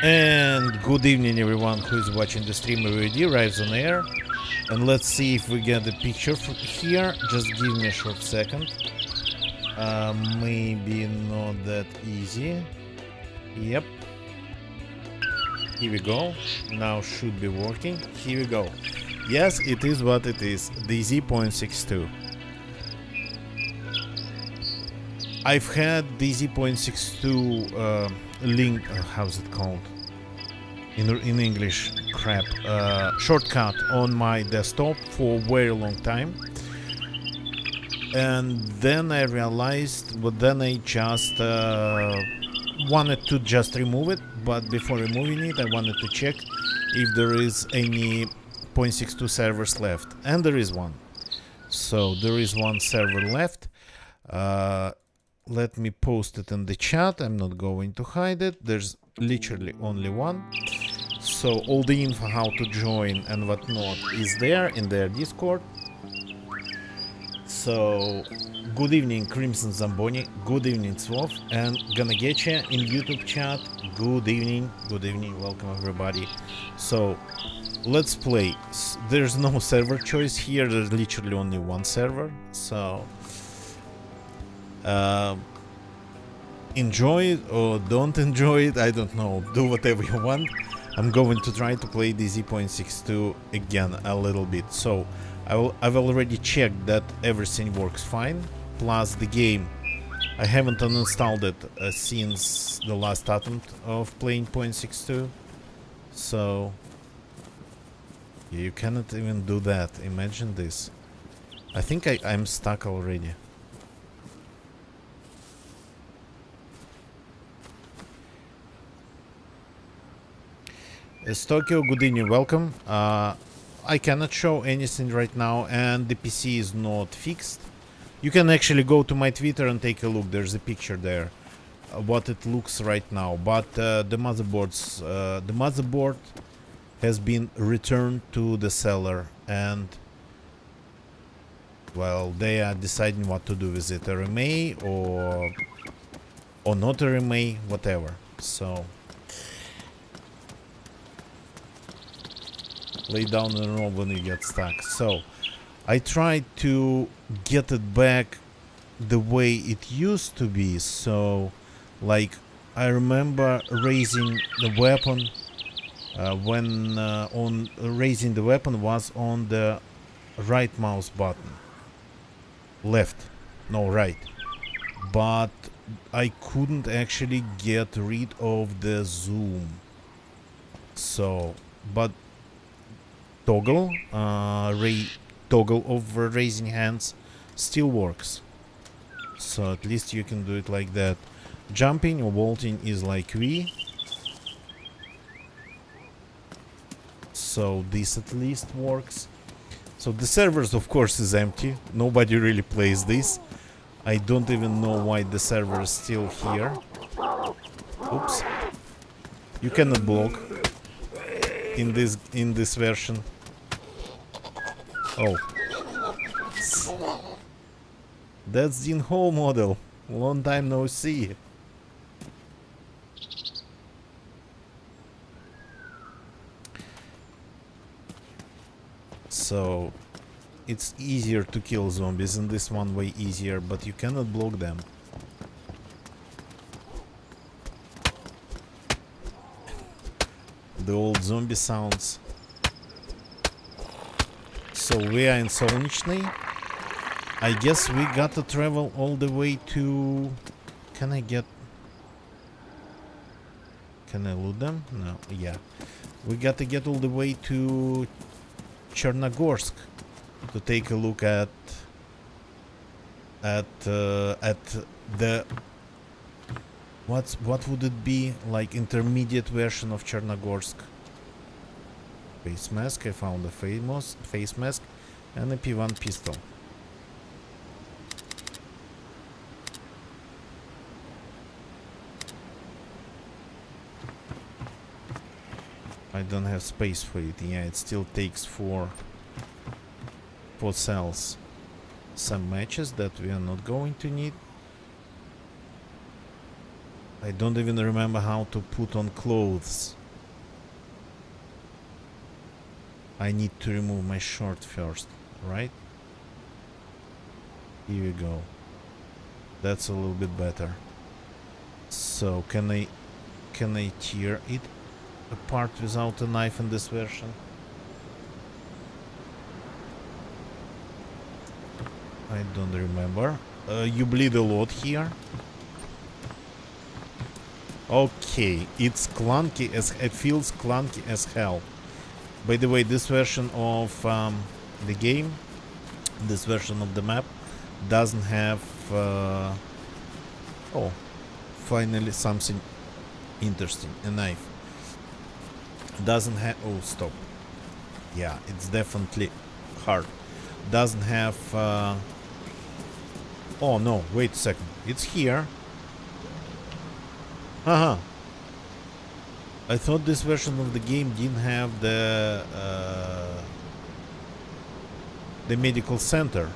And good evening everyone who is watching the stream already arrives on air. And let's see if we get the picture from here. Just give me a short second. Maybe not that easy. Yep. Here we go. Now should be working. Here we go. Yes, it is what it is. DayZ.62. I've had DayZ.62 link. How's it called? In English, crap. Shortcut on my desktop for a very long time. And then I realized, but then I just wanted to just remove it. But before removing it, I wanted to check if there is any .62 servers left. And there is one. So there is one server left. Let me post it in the chat. I'm not going to hide it. There's literally only one. So all the info how to join and whatnot is there in their Discord. So good evening Crimson Zamboni, good evening Swolf, and gonna get you in YouTube chat. Good evening, welcome everybody. So let's play. There's no server choice here, there's literally only one server. So enjoy it or don't enjoy it, I don't know, do whatever you want. I'm going to try to play DayZ.62 again a little bit. So I've already checked that everything works fine, plus the game I haven't uninstalled it since the last attempt of playing .62. So yeah, you cannot even do that, imagine this. I think I'm stuck already. Tokyo, good evening, welcome. I cannot show anything right now and the PC is not fixed. You can actually go to my Twitter and take a look, there's a picture there, what it looks right now. But the motherboard has been returned to the seller and, well, they are deciding what to do with it, RMA or not RMA, whatever. So lay down and roll when you get stuck. So I tried to get it back the way it used to be. So like I remember raising the weapon when on raising the weapon was on the right mouse button, left, no, right, but I couldn't actually get rid of the zoom. So but toggle toggle over raising hands still works, so at least you can do it like that. Jumping or vaulting is like V, so this at least works. So the servers of course is empty, nobody really plays this. I don't even know why the server is still here. Oops, you cannot block in this version. Oh, that's Dean Hall model. Long time no see. So it's easier to kill zombies in this one, way easier, but you cannot block them. The old zombie sounds. So we are in Solnichny. I guess we gotta travel all the way to... Can I loot them? No, yeah. We gotta get all the way to Chernogorsk to take a look at the... What would it be? Like intermediate version of Chernogorsk. Face mask, I found a face mask and a P1 pistol. I don't have space for it. Yeah, it still takes four cells. Some matches that we are not going to need. I don't even remember how to put on clothes. I need to remove my shirt first, right? Here we go. That's a little bit better. So can I tear it apart without a knife in this version? I don't remember. You bleed a lot here. Okay, it's clunky as it feels clunky as hell. By the way, this version of the game, this version of the map, doesn't have. Oh, finally something interesting. A knife. Doesn't have. Oh, stop. Yeah, it's definitely hard. Doesn't have. Oh no! Wait a second. It's here. Haha. I thought this version of the game didn't have the medical center.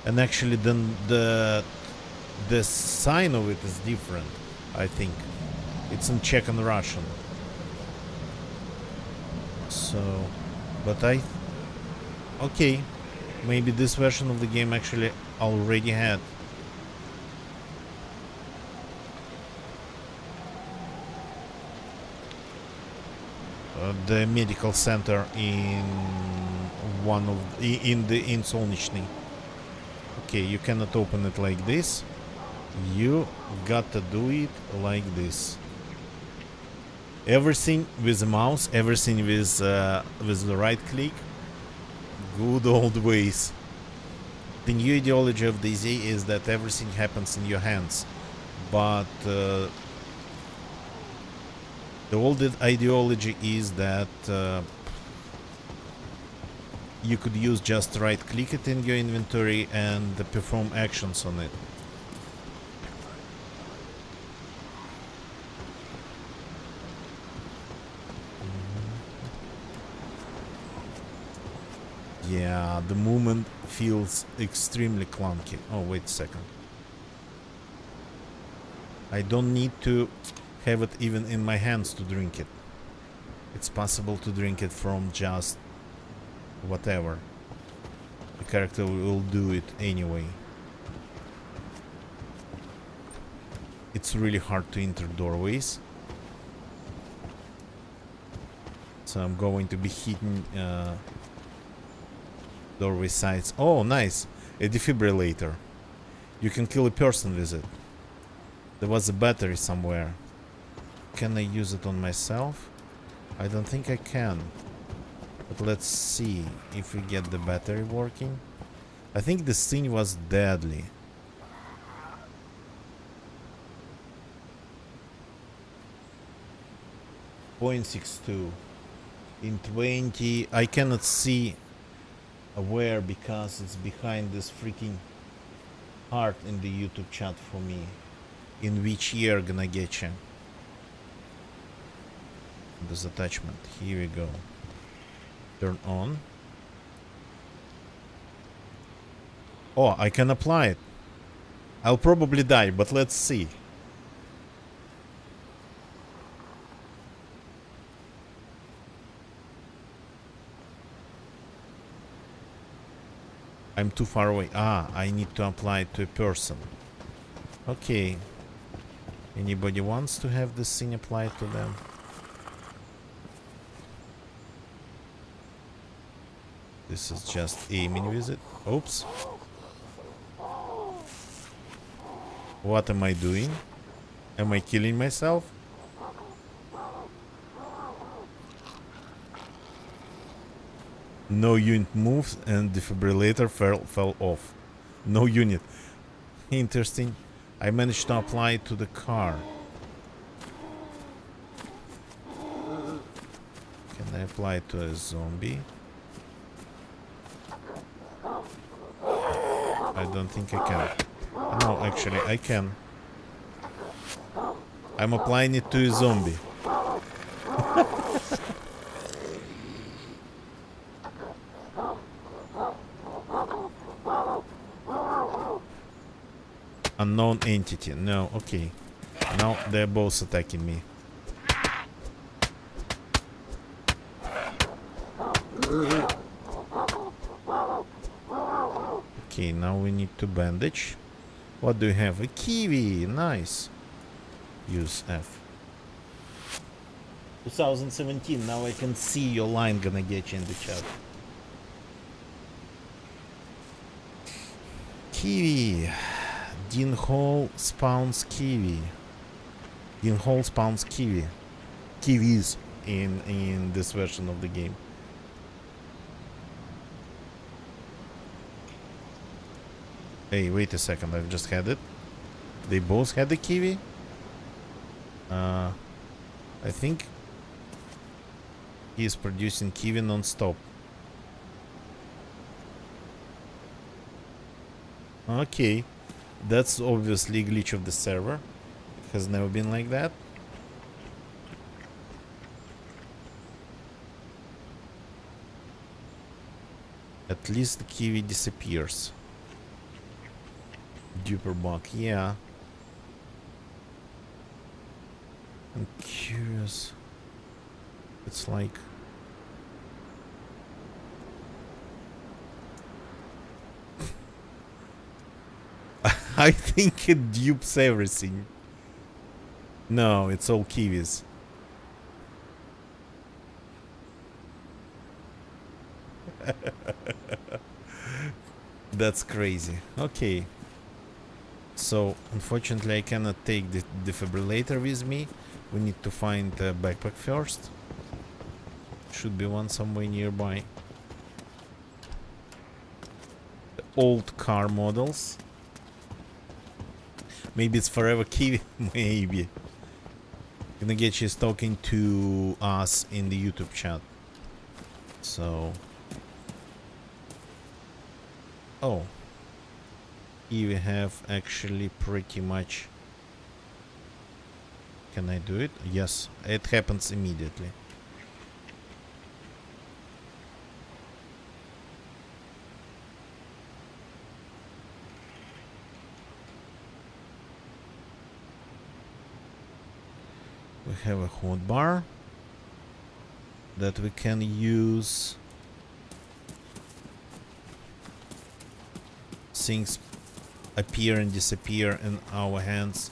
And actually then the sign of it is different, I think. It's in Czech and Russian. So, but okay, maybe this version of the game actually already had. The medical center in in Solnechny. Okay, you cannot open it like this. You got to do it like this. Everything with the mouse, everything with the right click. Good old ways. The new ideology of DayZ is that everything happens in your hands, but the old ideology is that you could use just right click it in your inventory and perform actions on it. Yeah, the movement feels extremely clunky. Oh, wait a second. I don't need to have it even in my hands to drink it. It's possible to drink it from just whatever. The character will do it anyway. It's really hard to enter doorways. So I'm going to be hitting doorway sides. Oh, nice. A defibrillator. You can kill a person with it. There was a battery somewhere. Can I use it on myself? I don't think I can. But let's see if we get the battery working. I think this thing was deadly. .62 in 20. I cannot see where because it's behind this freaking heart in the YouTube chat for me. In which year gonna get you? This attachment. Here we go. Turn on. Oh, I can apply it. I'll probably die, but let's see. I'm too far away. Ah, I need to apply it to a person. Okay. Anybody wants to have this thing applied to them? This is just aiming with it. Oops. What am I doing? Am I killing myself? No unit moves and defibrillator fell off. No unit. Interesting. I managed to apply it to the car. Can I apply it to a zombie? I don't think I can. No, actually, I can. I'm applying it to a zombie. Unknown entity. No, okay. Now they're both attacking me. Okay, now we need to bandage. What do you have? A kiwi. Nice. Use F. 2017. Now I can see your line gonna get you in the chat. Kiwi. Dean Hall spawns kiwi. Dean Hall spawns kiwi. Kiwis in this version of the game. Hey, wait a second. I've just had it. They both had the kiwi. I think he's producing kiwi non-stop. Okay, that's obviously a glitch of the server. It has never been like that. At least the kiwi disappears. Duper bug, yeah. I'm curious. It's like... I think it dupes everything. No, it's all kiwis. That's crazy. Okay. So, unfortunately, I cannot take the defibrillator with me. We need to find the backpack first. Should be one somewhere nearby. The old car models. Maybe it's Forever Kiwi. Maybe. Gnagechi is talking to us in the YouTube chat. So... Oh. Here we have actually pretty much... Can I do it? Yes, it happens immediately. We have a hotbar that we can use. Things appear and disappear in our hands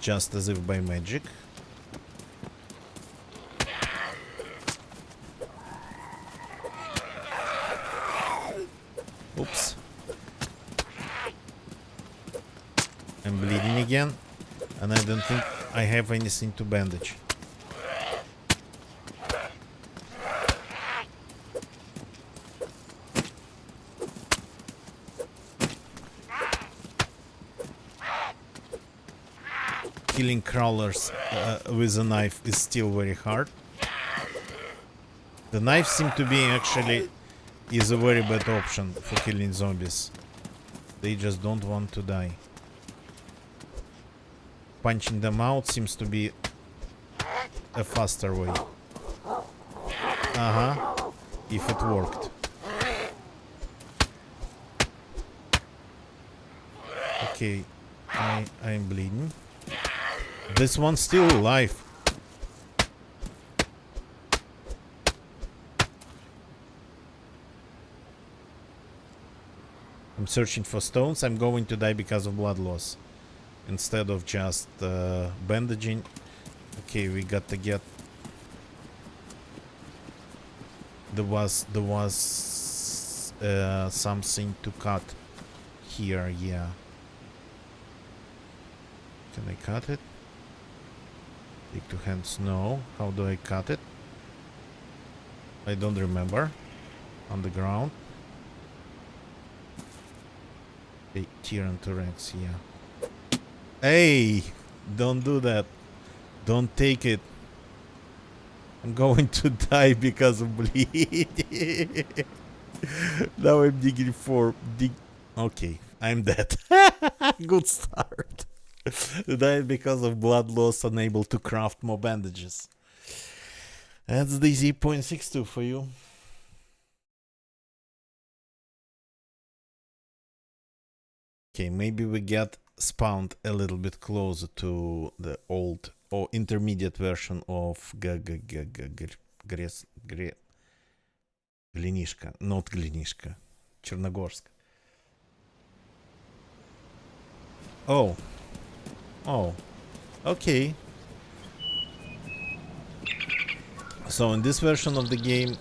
just as if by magic. Oops. I'm bleeding again, and I don't think I have anything to bandage. Killing crawlers with a knife is still very hard. The knife seems to be actually is a very bad option for killing zombies. They just don't want to die. Punching them out seems to be a faster way. If it worked. Okay, I'm bleeding. This one's still alive. I'm searching for stones. I'm going to die because of blood loss. Instead of just bandaging. Okay, we got to get... There was something to cut here, yeah. Can I cut it? Take two hands, no. How do I cut it? I don't remember. On the ground. Okay, Tyrannosaurus, yeah. Hey! Don't do that. Don't take it. I'm going to die because of bleeding. Now I'm digging for... Okay, I'm dead. Good start. Died because of blood loss, unable to craft more bandages. That's DayZ 0.62 for you. Okay, maybe we get spawned a little bit closer to the old or intermediate version of Glinishka, not Glinishka, Chernogorsk. Oh, okay. So in this version of the game,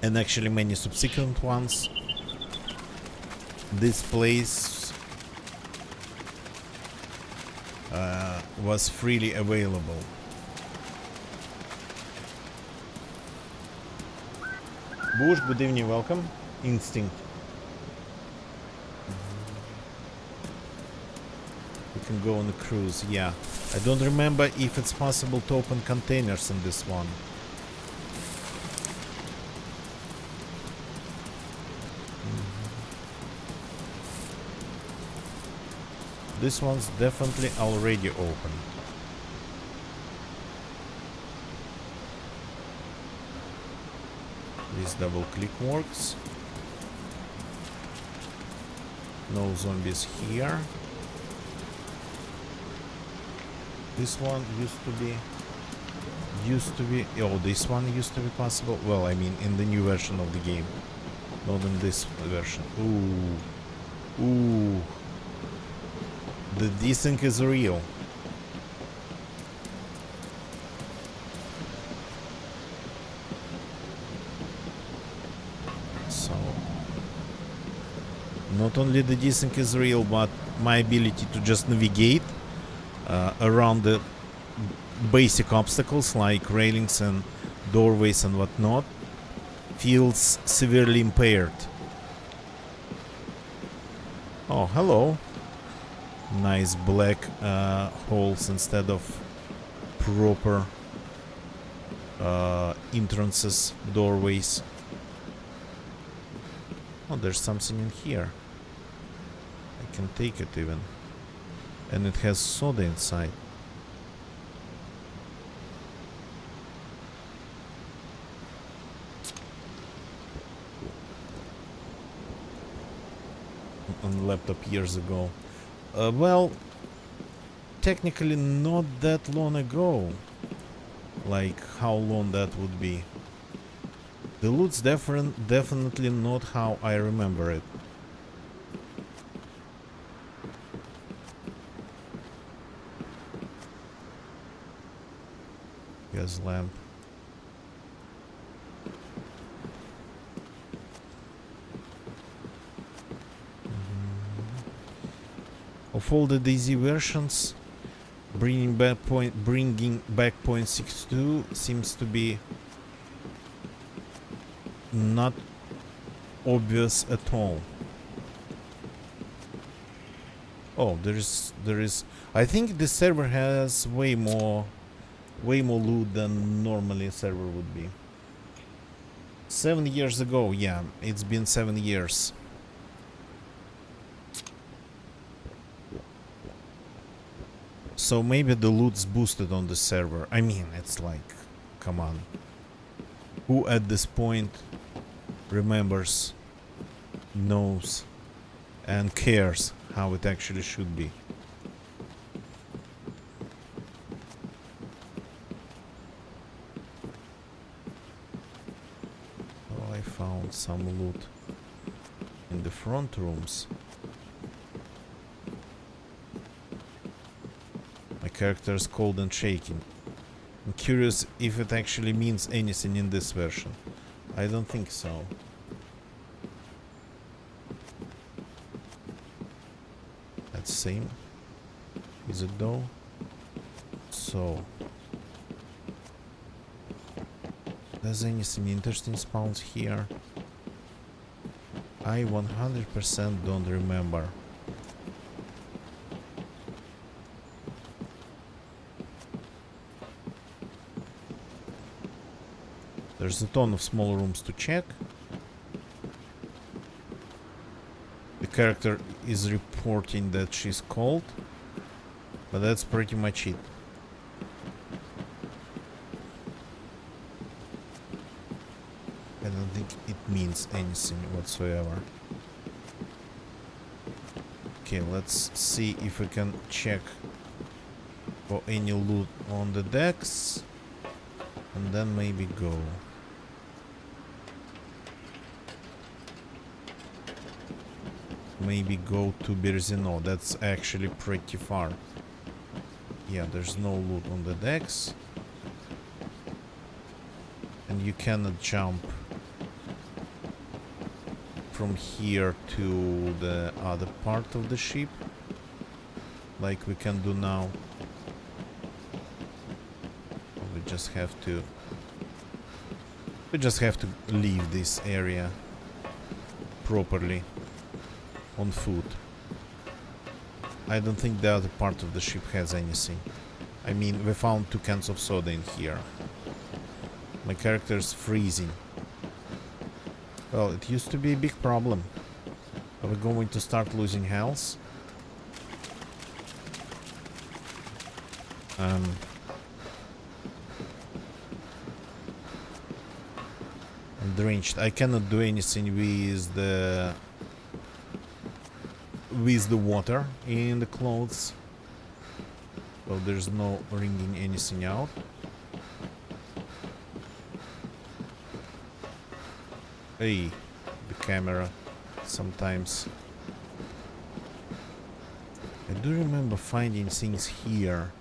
and actually many subsequent ones, this place was freely available. Bush, good evening, welcome. Instinct. We can go on a cruise, yeah. I don't remember if it's possible to open containers in this one. This one's definitely already open. This double click works. No zombies here. This one used to be, oh, this one used to be possible. Well, I mean, in the new version of the game, not in this version. Ooh. The desync is real. So, not only the desync is real, but my ability to just navigate around the basic obstacles like railings and doorways and whatnot feels severely impaired. Oh, hello. Nice black holes instead of proper entrances, doorways. Oh, there's something in here. I can take it even. And it has soda inside. On laptop years ago. Well, technically not that long ago. Like how long that would be. The loot's definitely not how I remember it. Gas lamp. Of all the DayZ versions, bringing back point 6.2 seems to be not obvious at all. Oh, there is. I think the server has way more loot than normally a server would be. 7 years ago, yeah, it's been 7 years. So maybe the loot's boosted on the server. I mean, it's like, come on. Who at this point remembers, knows, and cares how it actually should be? Oh, I found some loot in the front rooms. My character is cold and shaking. I'm curious if it actually means anything in this version. I don't think so. That's same. Is it though? So, does anything interesting spawns here? I 100% don't remember. There's a ton of small rooms to check. The character is reporting that she's cold, but that's pretty much it. I don't think it means anything whatsoever. Okay, let's see if we can check for any loot on the decks. And then maybe go. Maybe go to Berzino. That's actually pretty far. Yeah, there's no loot on the decks. And you cannot jump from here to the other part of the ship like we can do now. We just have to leave this area properly on foot. I don't think the other part of the ship has anything. I mean, we found 2 cans of soda in here. My character's freezing. Well, it used to be a big problem. Are we going to start losing health? I'm drenched. I cannot do anything with the water in the clothes. So there's no wringing anything out. Hey, the camera sometimes. I do remember finding things here,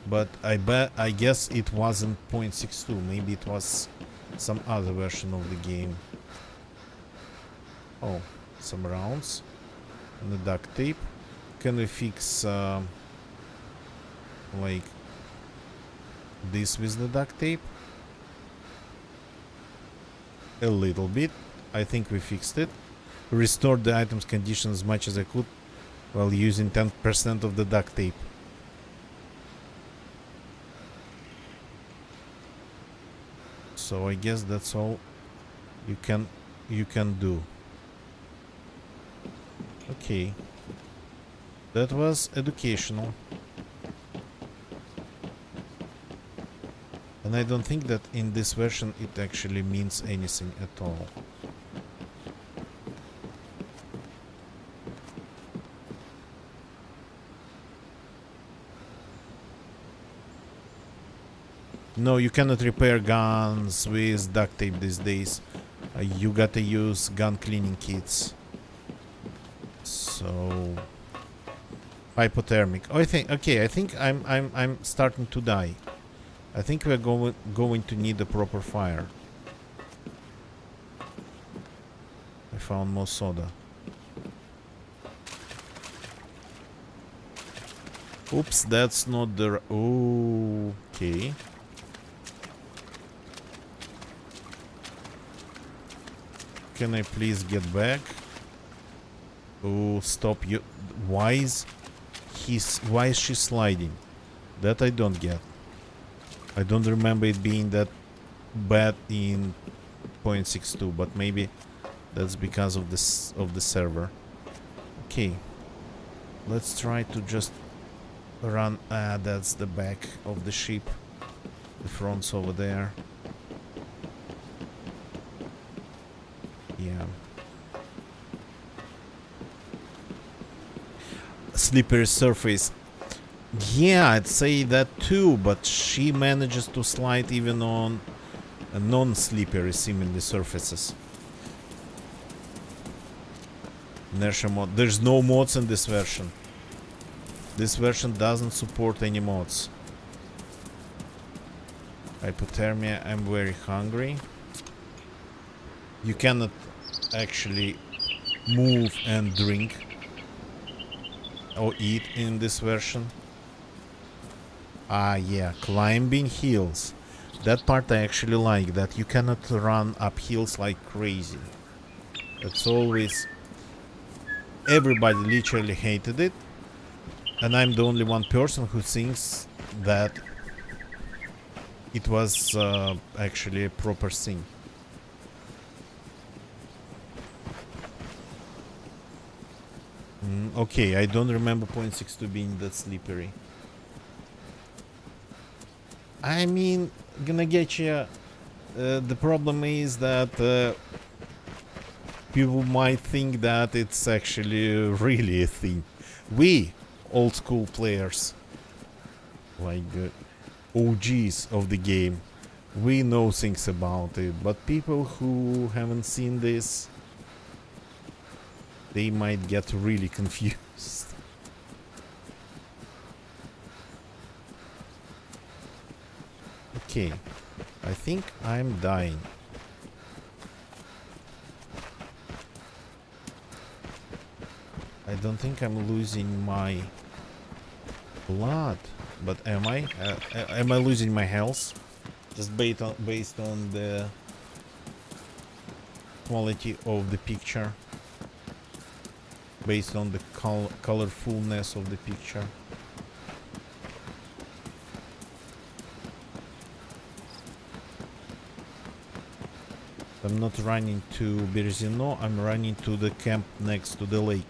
but I guess it wasn't 0.62. Maybe it was some other version of the game. Oh, some rounds and the duct tape. Can we fix like this with the duct tape? A little bit. I think we fixed it. Restored the item's condition as much as I could while using 10% of the duct tape. So I guess that's all you can do. Okay. That was educational. And I don't think that in this version it actually means anything at all. No, you cannot repair guns with duct tape these days. You gotta use gun cleaning kits. So hypothermic. Oh, I think I'm starting to die. I think we're going to need a proper fire. I found more soda. Oops, that's not the... Okay. Can I please get back? Oh, stop you. Why is she sliding? That I don't get. I don't remember it being that bad in 0.62, but maybe that's because of the server. Okay. Let's try to just run. That's the back of the ship. The front's over there. Yeah. Slippery surface. Yeah, I'd say that too, but she manages to slide even on non-slippery seemingly surfaces. Inertia mod. There's no mods in this version. This version doesn't support any mods. Hypothermia. I'm very hungry. You cannot actually move and drink or eat in this version. Ah, yeah, climbing hills. That part I actually like, that you cannot run up hills like crazy. It's always... Everybody literally hated it. And I'm the only one person who thinks that it was actually a proper thing. Okay, I don't remember 0.62 being that slippery. I mean, gonna get you. The problem is that People might think that it's actually really a thing. We, old school players, like the OGs of the game, we know things about it, but people who haven't seen this, they might get really confused. Okay, I think I'm dying. I don't think I'm losing my blood, but am I? Am I losing my health? Just based on the quality of the picture, based on the colorfulness of the picture. I'm not running to Berezino, I'm running to the camp next to the lake.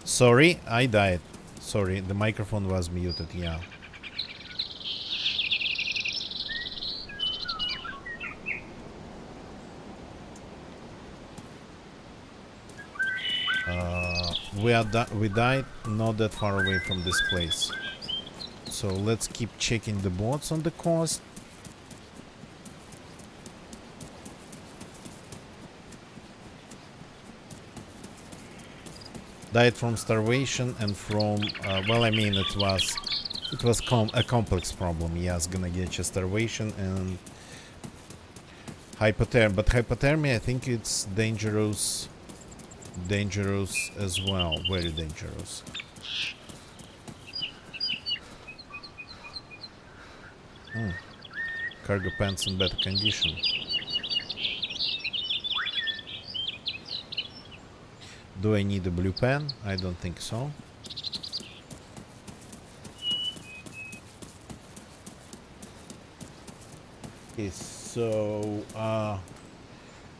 Sorry, I died. Sorry, the microphone was muted, yeah. We died not that far away from this place. So let's keep checking the boats on the coast. Died from starvation and from well, I mean it was a complex problem. Yes, gonna get you starvation and hypothermia, but hypothermia I think it's dangerous as well, very dangerous. Cargo pants in better condition. Do I need a blue pen? I don't think so. Okay, so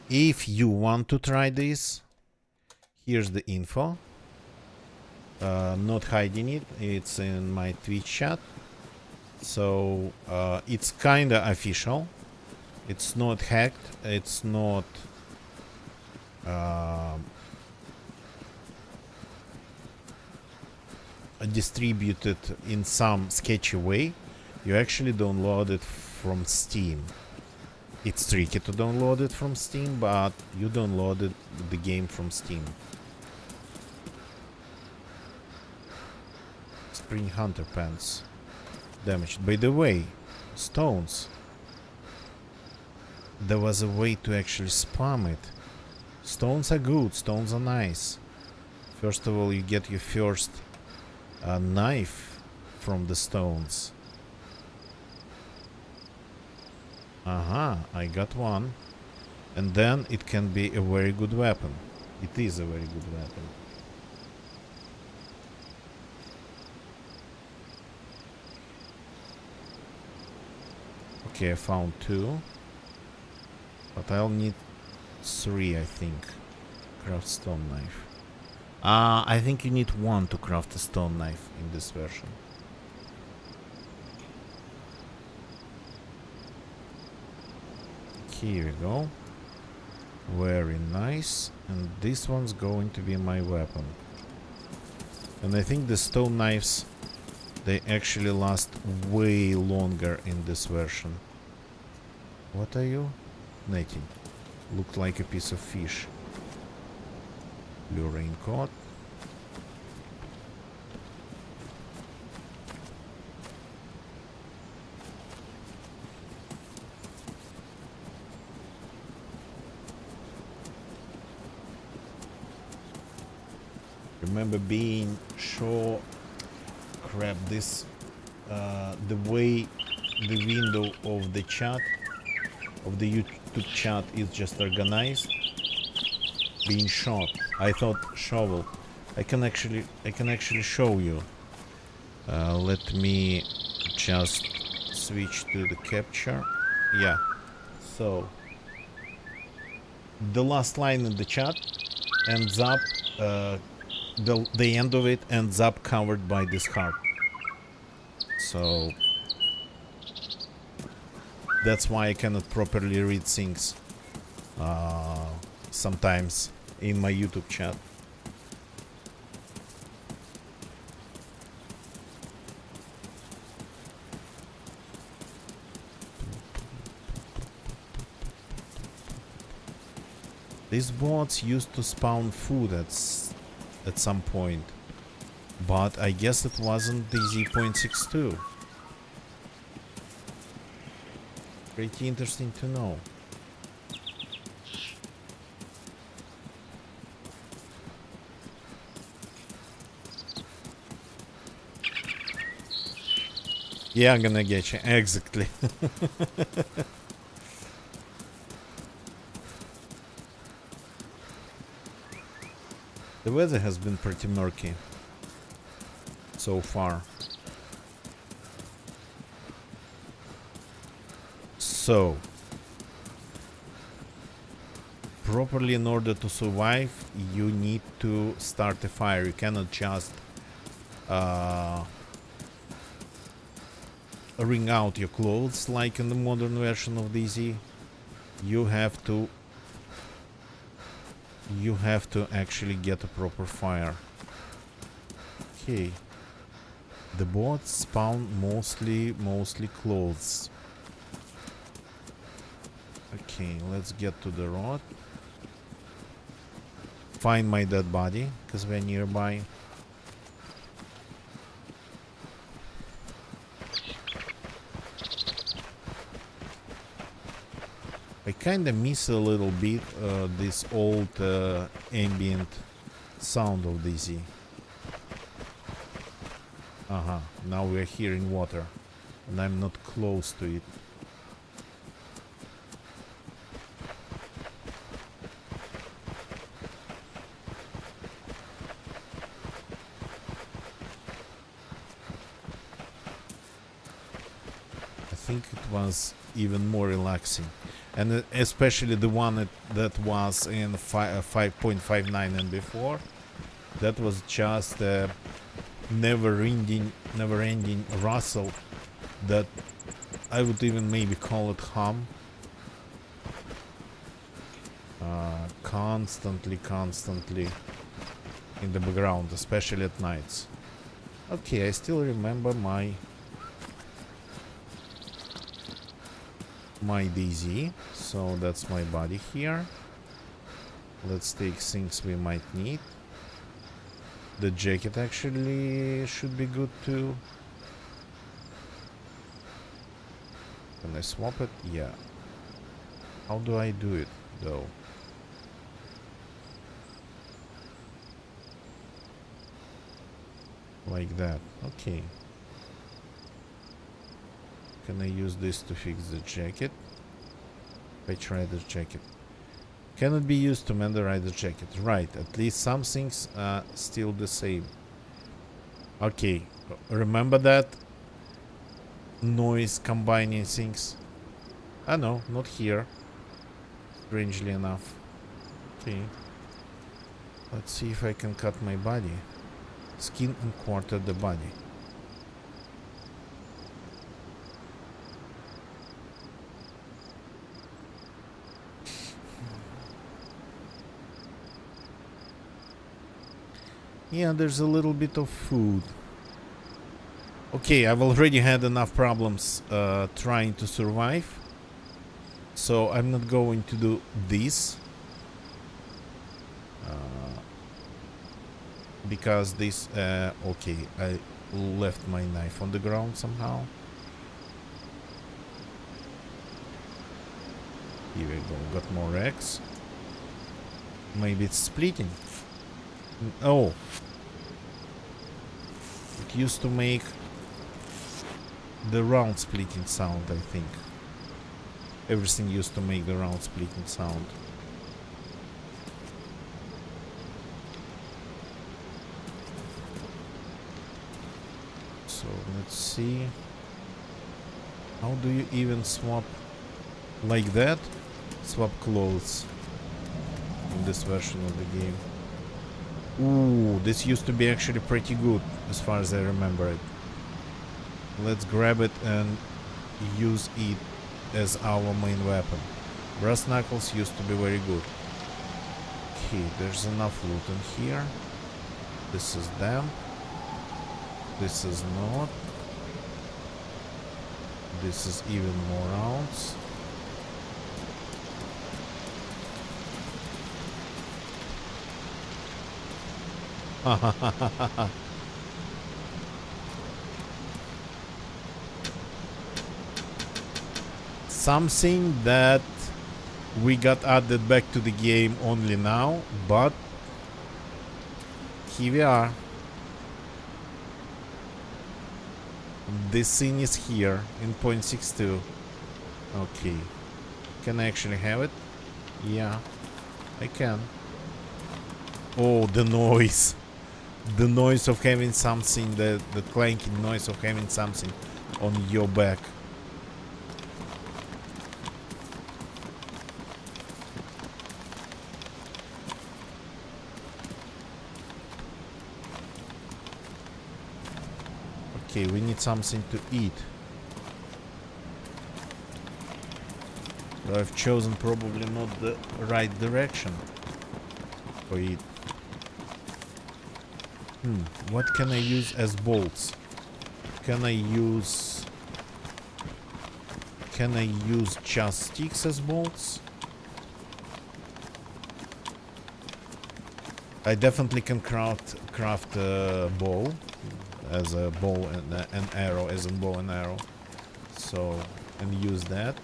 if you want to try this, here's the info. Not hiding it, it's in my Twitch chat. So it's kinda official. It's not hacked, it's not distributed in some sketchy way. You actually download it from Steam. It's tricky to download it from Steam, but you downloaded the game from Steam. Spring Hunter pants damaged. By the way, stones. There was a way to actually spam it. Stones are good, stones are nice. First of all, you get your first knife from the stones. I got one. And then it can be a very good weapon. It is a very good weapon. Okay, I found 2. But I'll need 3, I think. Craft stone knife. I think you need 1 to craft a stone knife in this version. Here we go. Very nice. And this one's going to be my weapon. And I think the stone knives, they actually last way longer in this version. What are you? Netting. Looked like a piece of fish. Blue raincoat. Remember being sure, crap, this the way the window of the chat, of the YouTube chat, is just organized. Being shot, I thought shovel. I can actually show you. Let me just switch to the capture. Yeah. So the last line in the chat ends up. The end of it ends up covered by this heart. So that's why I cannot properly read things sometimes in my YouTube chat. These bots used to spawn food at some point, but I guess it wasn't DayZ 0.62. Pretty interesting to know. Yeah, I'm gonna get you. Exactly. The weather has been pretty murky so far. So, properly, in order to survive, you need to start a fire. You cannot just wring out your clothes like in the modern version of DayZ. You have to actually get a proper fire. Okay. The bots spawn mostly clothes. Okay, let's get to the road. Find my dead body, because we're nearby. I kinda miss a little bit this old ambient sound of DayZ. Now we're hearing water, and I'm not close to it. I think it was even more relaxing. And especially the one that was in 5.59 and before, that was just a never-ending rustle that I would even maybe call it hum. Constantly in the background, especially at nights. Okay, I still remember my DayZ, so that's my body here. Let's take things we might need. The jacket actually should be good too. Can I swap it? Yeah. How do I do it though? Like that. Okay. Can I use this to fix the jacket? I try the jacket. Cannot be used to mend the rider's jacket. Right, at least some things are still the same. Okay, remember that noise combining things? Ah no, not here. Strangely enough. Okay. Let's see if I can cut my body. Skin and quarter the body. Yeah, there's a little bit of food. Okay, I've already had enough problems trying to survive. So I'm not going to do this. Because this... okay, I left my knife on the ground somehow. Here we go, got more eggs. Maybe it's splitting. Oh. It used to make the round splitting sound, I think. Everything used to make the round splitting sound. So let's see. How do you even swap like that? Swap clothes in this version of the game. Ooh, this used to be actually pretty good as far as I remember it. Let's grab it and use it as our main weapon. Brass knuckles used to be very good. Okay, there's enough loot in here. This is damp. This is not. This is even more rounds. Something that we got added back to the game only now, but here we are. This scene is here in 0.62. Okay. Can I actually have it? Yeah, I can. Oh, the noise. The noise of having something, the clanking noise of having something on your back. Okay, we need something to eat. I've chosen probably not the right direction for it. What can I use as bolts? Can I use just sticks as bolts? I definitely can craft a bow as a bow and an arrow, as a bow and arrow. So, and use that.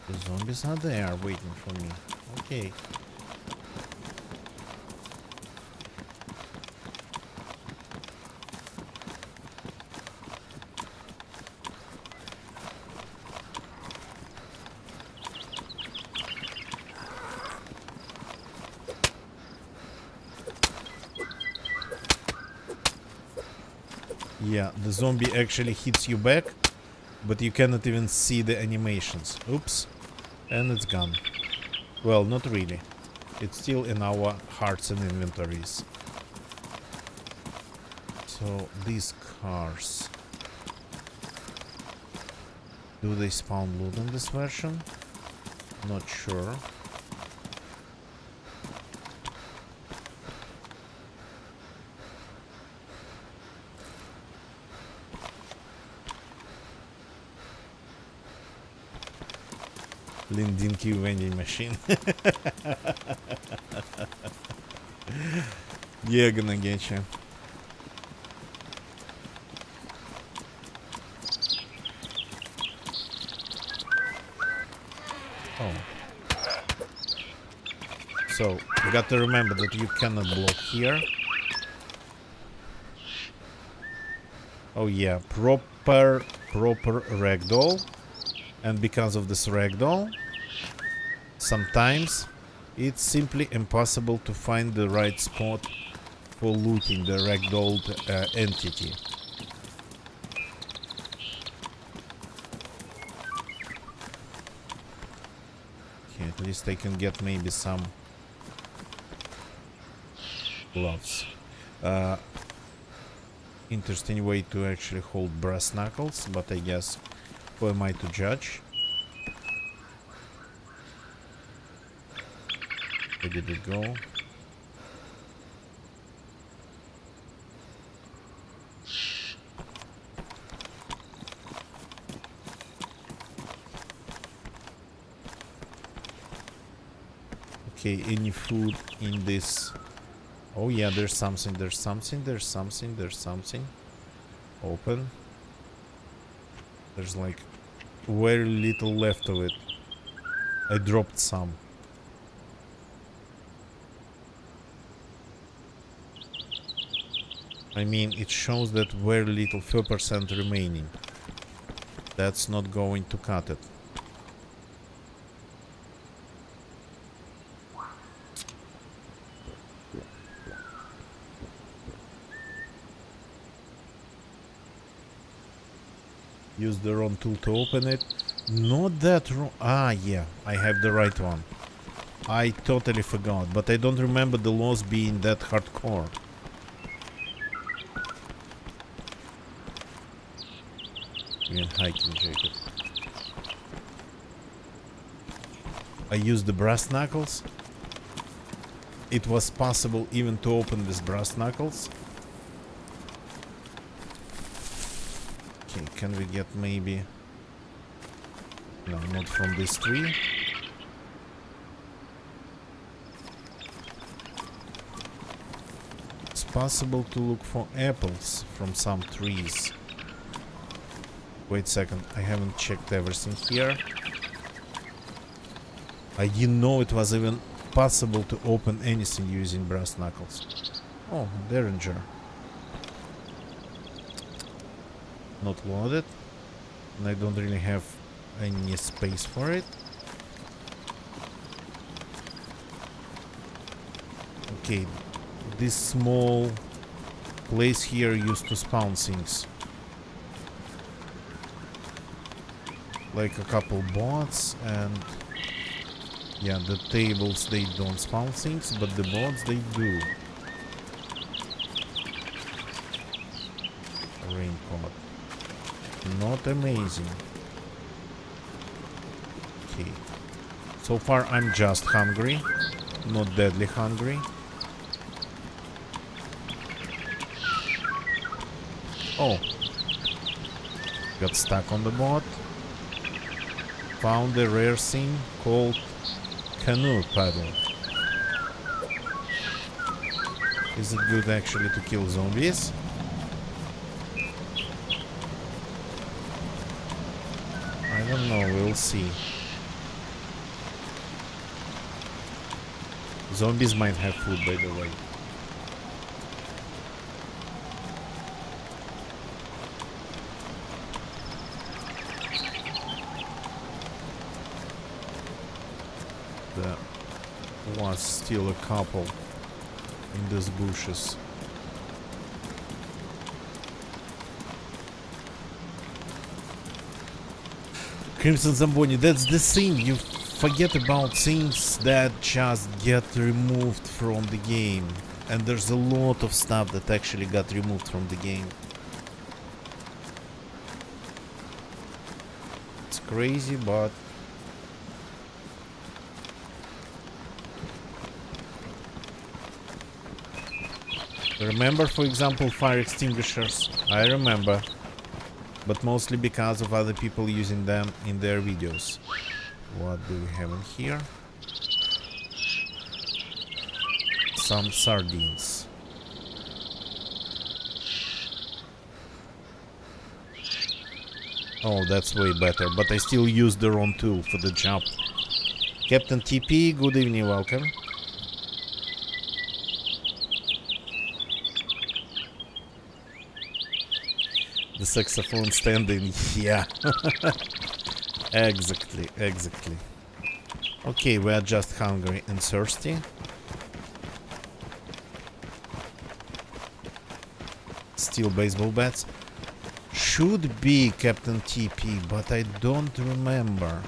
The zombies are there waiting for me. Okay. Yeah, the zombie actually hits you back, but you cannot even see the animations. Oops. And it's gone. Well, not really. It's still in our hearts and inventories. So, these cars. Do they spawn loot in this version? Not sure. Lindinky vending machine. Yeah, gonna get you. Oh. So, you got to remember that you cannot block here. Oh yeah, proper ragdoll. And because of this ragdoll, sometimes it's simply impossible to find the right spot for looting the ragdolled entity. Okay, at least I can get maybe some gloves. interesting way to actually hold brass knuckles, but I guess who am I to judge? Where did it go? Okay, any food in this? Oh yeah, there's something, there's something, there's something, there's something. Open. There's like very little left of it. I dropped some. I mean, it shows that very little, 4% remaining. That's not going to cut it. Use the wrong tool to open it. Not that wrong. Ah, yeah, I have the right one. I totally forgot, but I don't remember the loss being that hardcore. Even hiking jacket. I used the brass knuckles. It was possible even to open with brass knuckles. Okay, can we get maybe... No, not from this tree. It's possible to look for apples from some trees. Wait a second, I haven't checked everything here. I didn't know it was even possible to open anything using brass knuckles. Oh, derringer. Not loaded. And I don't really have any space for it. Okay, this small place here used to spawn things. Like a couple bots, and yeah, the tables, they don't spawn things, but the bots, they do. Raincoat. Not amazing. Okay. So far I'm just hungry, not deadly hungry. Oh. Got stuck on the bot. Found a rare thing called canoe paddle. Is it good actually to kill zombies? I don't know, we'll see. Zombies might have food, by the way. There was still a couple in these bushes. Crimson Zamboni, that's the thing, you forget about things that just get removed from the game. And there's a lot of stuff that actually got removed from the game. It's crazy, but... Remember, for example, fire extinguishers? I remember. But mostly because of other people using them in their videos. What do we have in here? Some sardines. Oh, that's way better, but I still use the wrong tool for the job. Captain TP, good evening, welcome. The saxophone standing, yeah. Exactly. Okay, we are just hungry and thirsty. Still baseball bats. Should be Captain TP, but I don't remember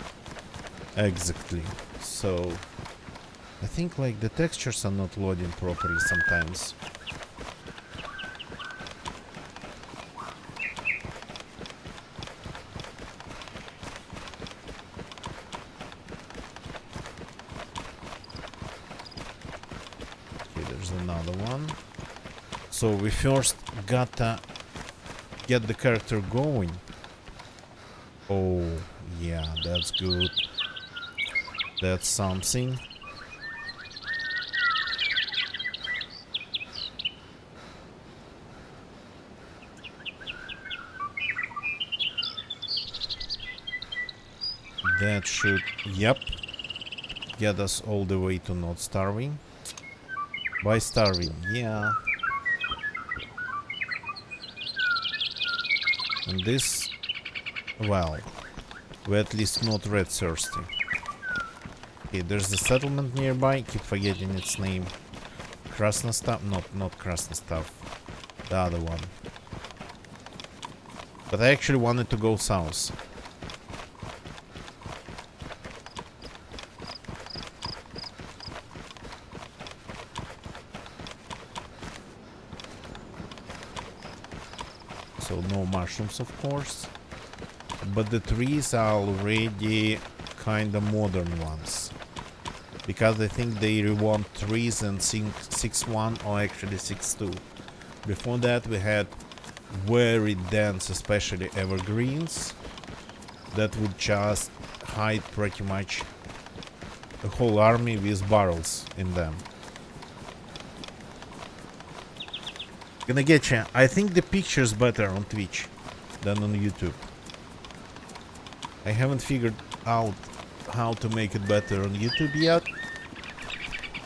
exactly. So I think like the textures are not loading properly sometimes. another one. So we first gotta get the character going. Oh, yeah, that's good. That's something. That should, yep, get us all the way to not starving. By starving, yeah. And this, well, we're at least not red thirsty. Okay, there's the settlement nearby. Keep forgetting its name. Krasnostav, not Krasnostav, the other one. But I actually wanted to go south. So no mushrooms, of course. But the trees are already kinda modern ones. Because I think they rewormed trees in 6.1 or actually 6.2. Before that we had very dense, especially evergreens, that would just hide pretty much a whole army with barrels in them. Gonna get you. I think the picture's better on Twitch than on YouTube. I haven't figured out how to make it better on YouTube yet,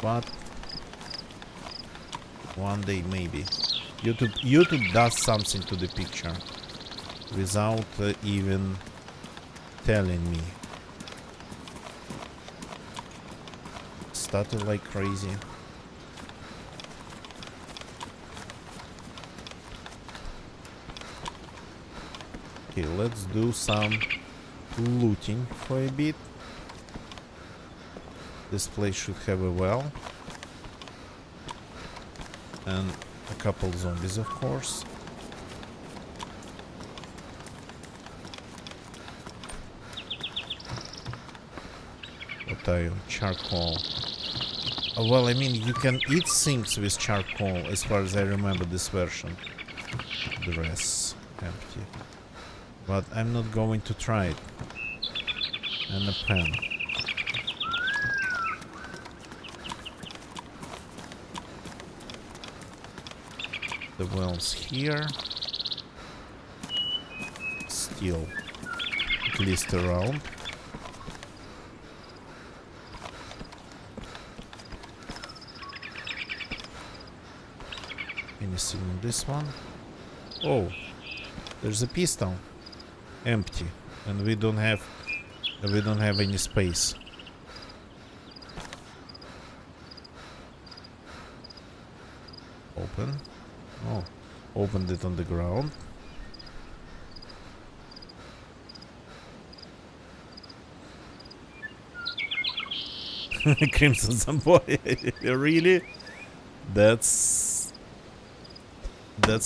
but one day maybe. YouTube does something to the picture without even telling me. Started like crazy. Okay, let's do some looting for a bit. This place should have a well. And a couple zombies, of course. What are you? Charcoal. Well, I mean, you can eat things with charcoal, as far as I remember this version. The rest empty. But I'm not going to try it. And a pen. The wells here. Still at least around. Anything in this one? Oh, there's a pistol. Empty, and we don't have any space. Open. Oh, opened it on the ground. Crimson Samboy. Really? That's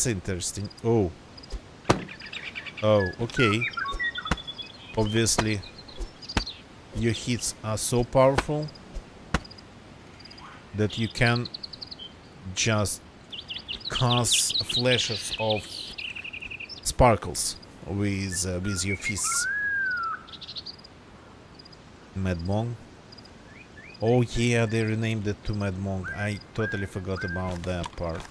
interesting. Oh. Oh, okay. Obviously, your hits are so powerful that you can just cast flashes of sparkles with your fists. Mad Monk. Oh yeah, they renamed it to Mad Monk. I totally forgot about that part.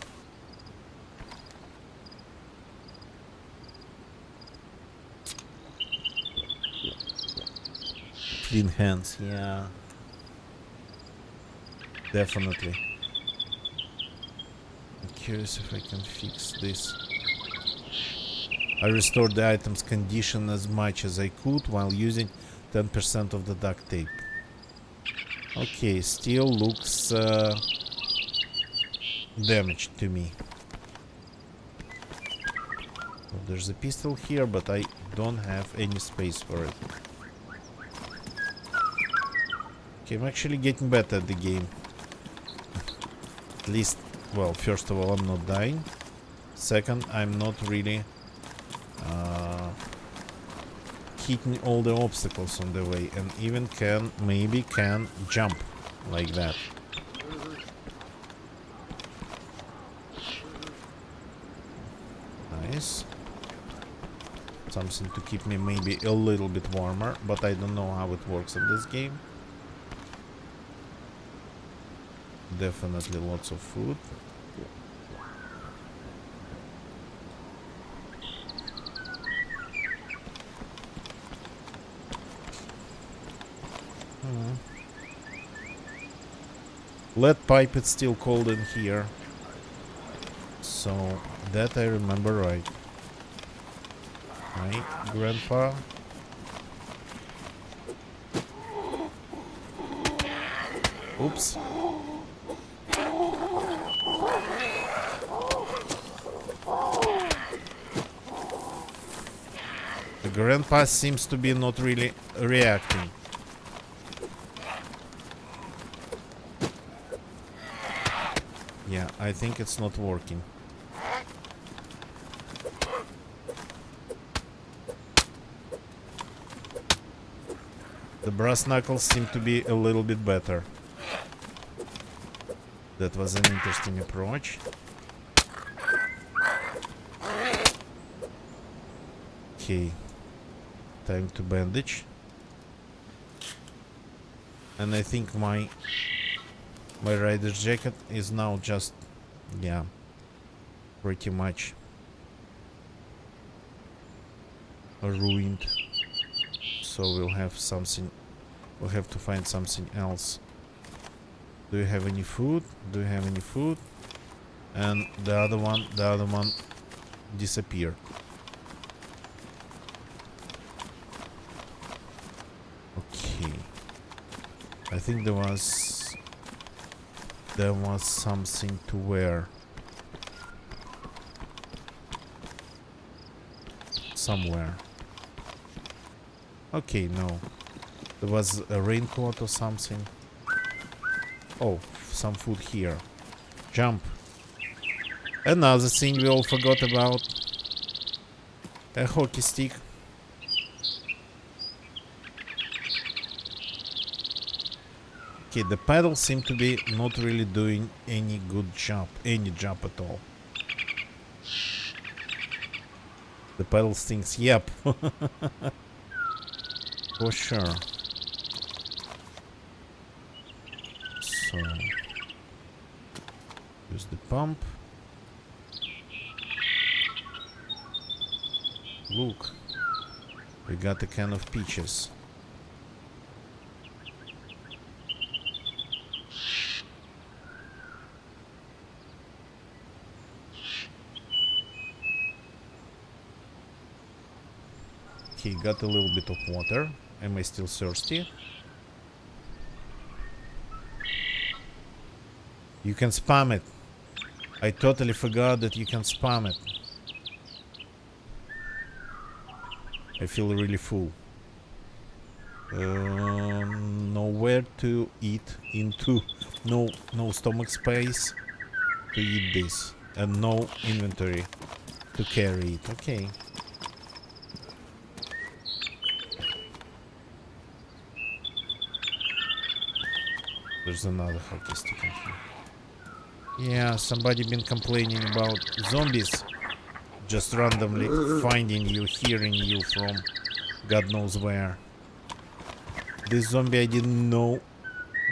Clean hands, yeah. Definitely. I'm curious if I can fix this. I restored the item's condition as much as I could while using 10% of the duct tape. Okay, still looks damaged to me. Well, there's a pistol here, but I don't have any space for it. Okay, I'm actually getting better at the game. At least, well, first of all, I'm not dying. Second, I'm not really hitting all the obstacles on the way, and even maybe can jump like that. nice. Something to keep me maybe a little bit warmer, but I don't know how it works in this game. Definitely lots of food. Lead pipe, it's still cold in here. So that I remember right. Right, Grandpa? Oops. The Grandpa seems to be not really reacting. Yeah, I think it's not working. The brass knuckles seem to be a little bit better. That was an interesting approach. Okay. Time to bandage. And I think my rider's jacket is now just, yeah, pretty much ruined. So we'll have something, we'll have to find something else. Do you have any food? Do you have any food? And the other one disappeared. Okay. I think there was something to wear somewhere. Okay, no. There was a raincoat or something. Oh, some food here. Jump. Another thing we all forgot about. A hockey stick. Okay, the pedals seem to be not really doing any good job, any job at all. The pedals thinks, yep. For sure. So, use the pump. Look, we got a can of peaches. Okay, got a little bit of water. Am I still thirsty? You can spam it. I totally forgot that you can spam it. I feel really full. Nowhere to eat into. No stomach space to eat this. And no inventory to carry it. Okay. There's another hockey stick in here. Yeah, somebody been complaining about zombies just randomly finding you, hearing you from God knows where. This zombie I didn't know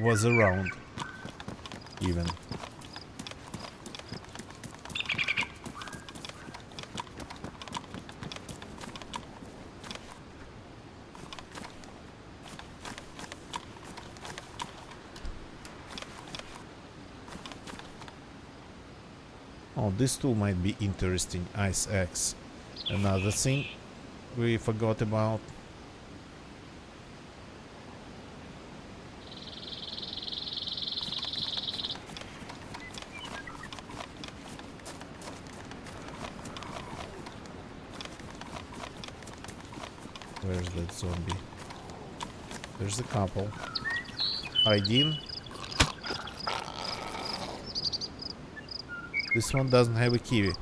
was around, even. Oh, this tool might be interesting. Ice axe. Another thing we forgot about. Where's that zombie? There's a couple. Hiding. This one doesn't have a kiwi.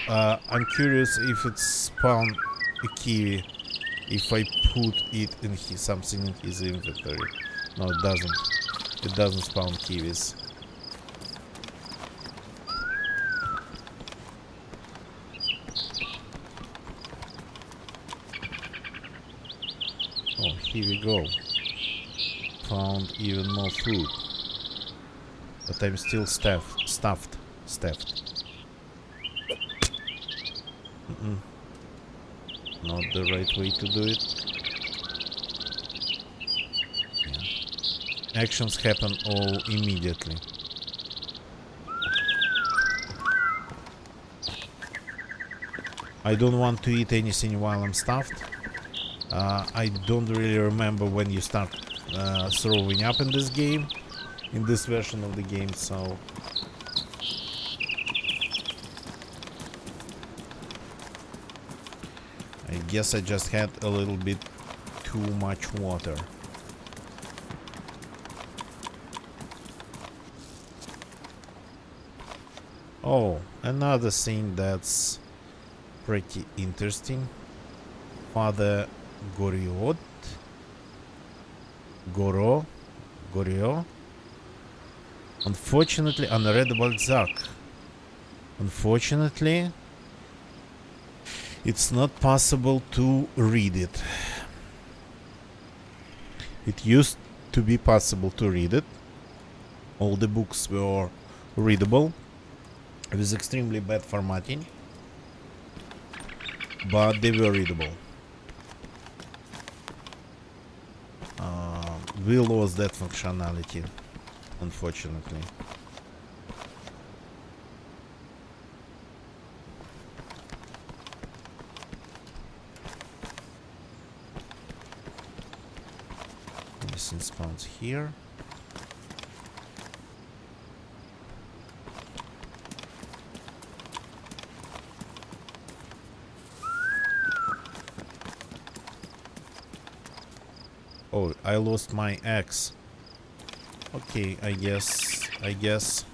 I'm curious if it spawned a kiwi if I put it in something in his inventory. No, it doesn't. It doesn't spawn kiwis. here we go. Found even more food. But I'm still stuffed. Not the right way to do it. Yeah. Actions happen all immediately. I don't want to eat anything while I'm stuffed. I don't really remember when you start throwing up in this game, in this version of the game, so... I guess I just had a little bit too much water. Oh, another thing that's pretty interesting. Father Goriot. Gorio. Unfortunately, unreadable Zak. Unfortunately, it's not possible to read it. It used to be possible to read it. All the books were readable with extremely bad formatting, but they were readable. We lost that functionality, unfortunately. Missing spawns here. Oh, I lost my axe. Okay, I guess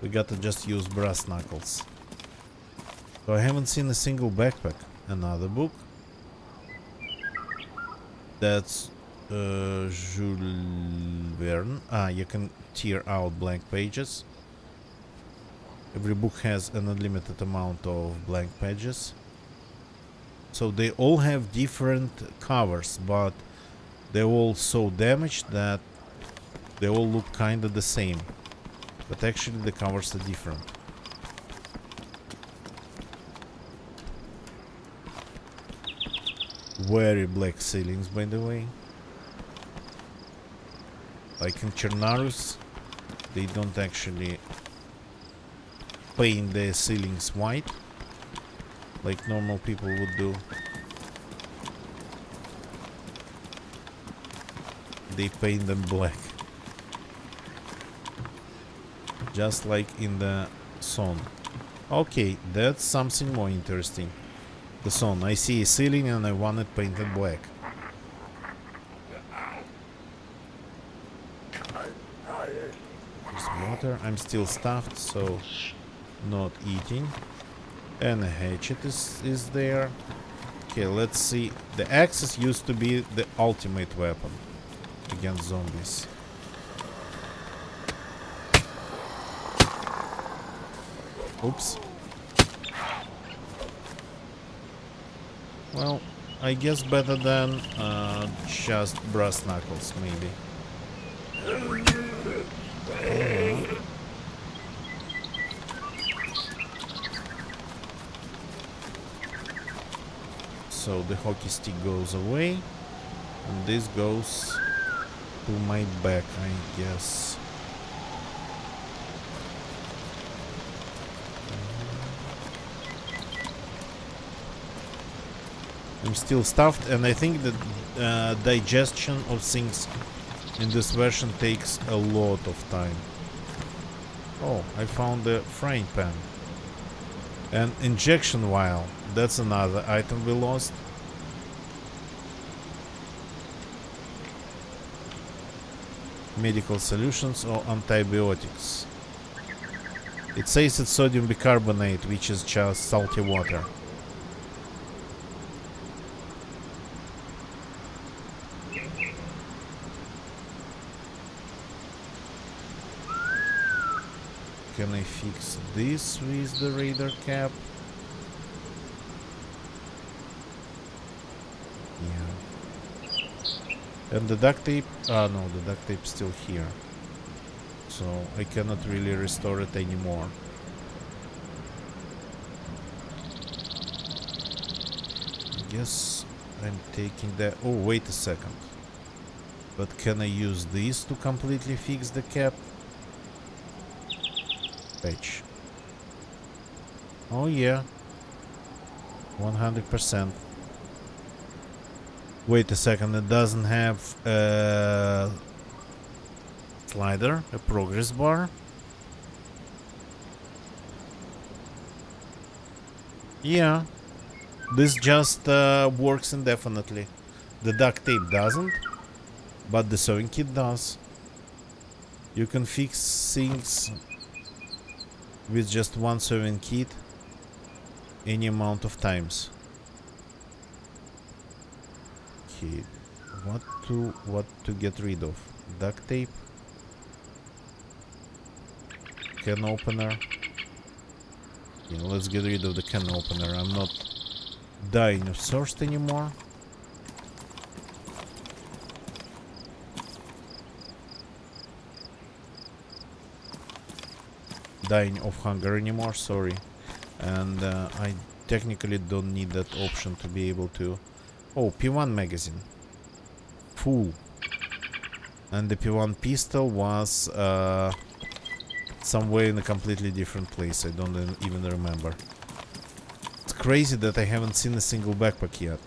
we gotta just use brass knuckles. So I haven't seen a single backpack. Another book. That's Jules Verne. You can tear out blank pages. Every book has an unlimited amount of blank pages. So they all have different covers, but they're all so damaged that they all look kinda the same. But actually the covers are different. Very black ceilings, by the way. Like in Chernarus, they don't actually paint their ceilings white like normal people would do. They paint them black. Just like in the song. Okay, that's something more interesting. The song. I see a ceiling and I want it painted black. There's water. I'm still stuffed, so not eating. And a hatchet is there. Okay, let's see. The axes used to be the ultimate weapon against zombies. Oops. Well, I guess better than just brass knuckles, maybe. So the hockey stick goes away, and this goes to my back, I guess. I'm still stuffed, and I think that digestion of things in this version takes a lot of time. Oh, I found the frying pan. An injection vial. That's another item we lost. Medical solutions or antibiotics. It says it's sodium bicarbonate, which is just salty water. Can I fix this with the radar cap? Yeah. And the duct tape, no, the duct tape's still here. So I cannot really restore it anymore. I guess I'm taking that. Oh, wait a second. But can I use this to completely fix the cap? Patch. Oh yeah. 100%. Wait a second, it doesn't have a slider, a progress bar. Yeah, this just works indefinitely. The duct tape doesn't, but the sewing kit does. You can fix things with just one sewing kit any amount of times. Okay, what to get rid of? Duct tape, can opener. Yeah, let's get rid of the can opener. I'm not dying of thirst anymore. Dying of hunger anymore, sorry. And I technically don't need that option to be able to... Oh, P1 magazine. Full. And the P1 pistol was somewhere in a completely different place. I don't even remember. It's crazy that I haven't seen a single backpack yet.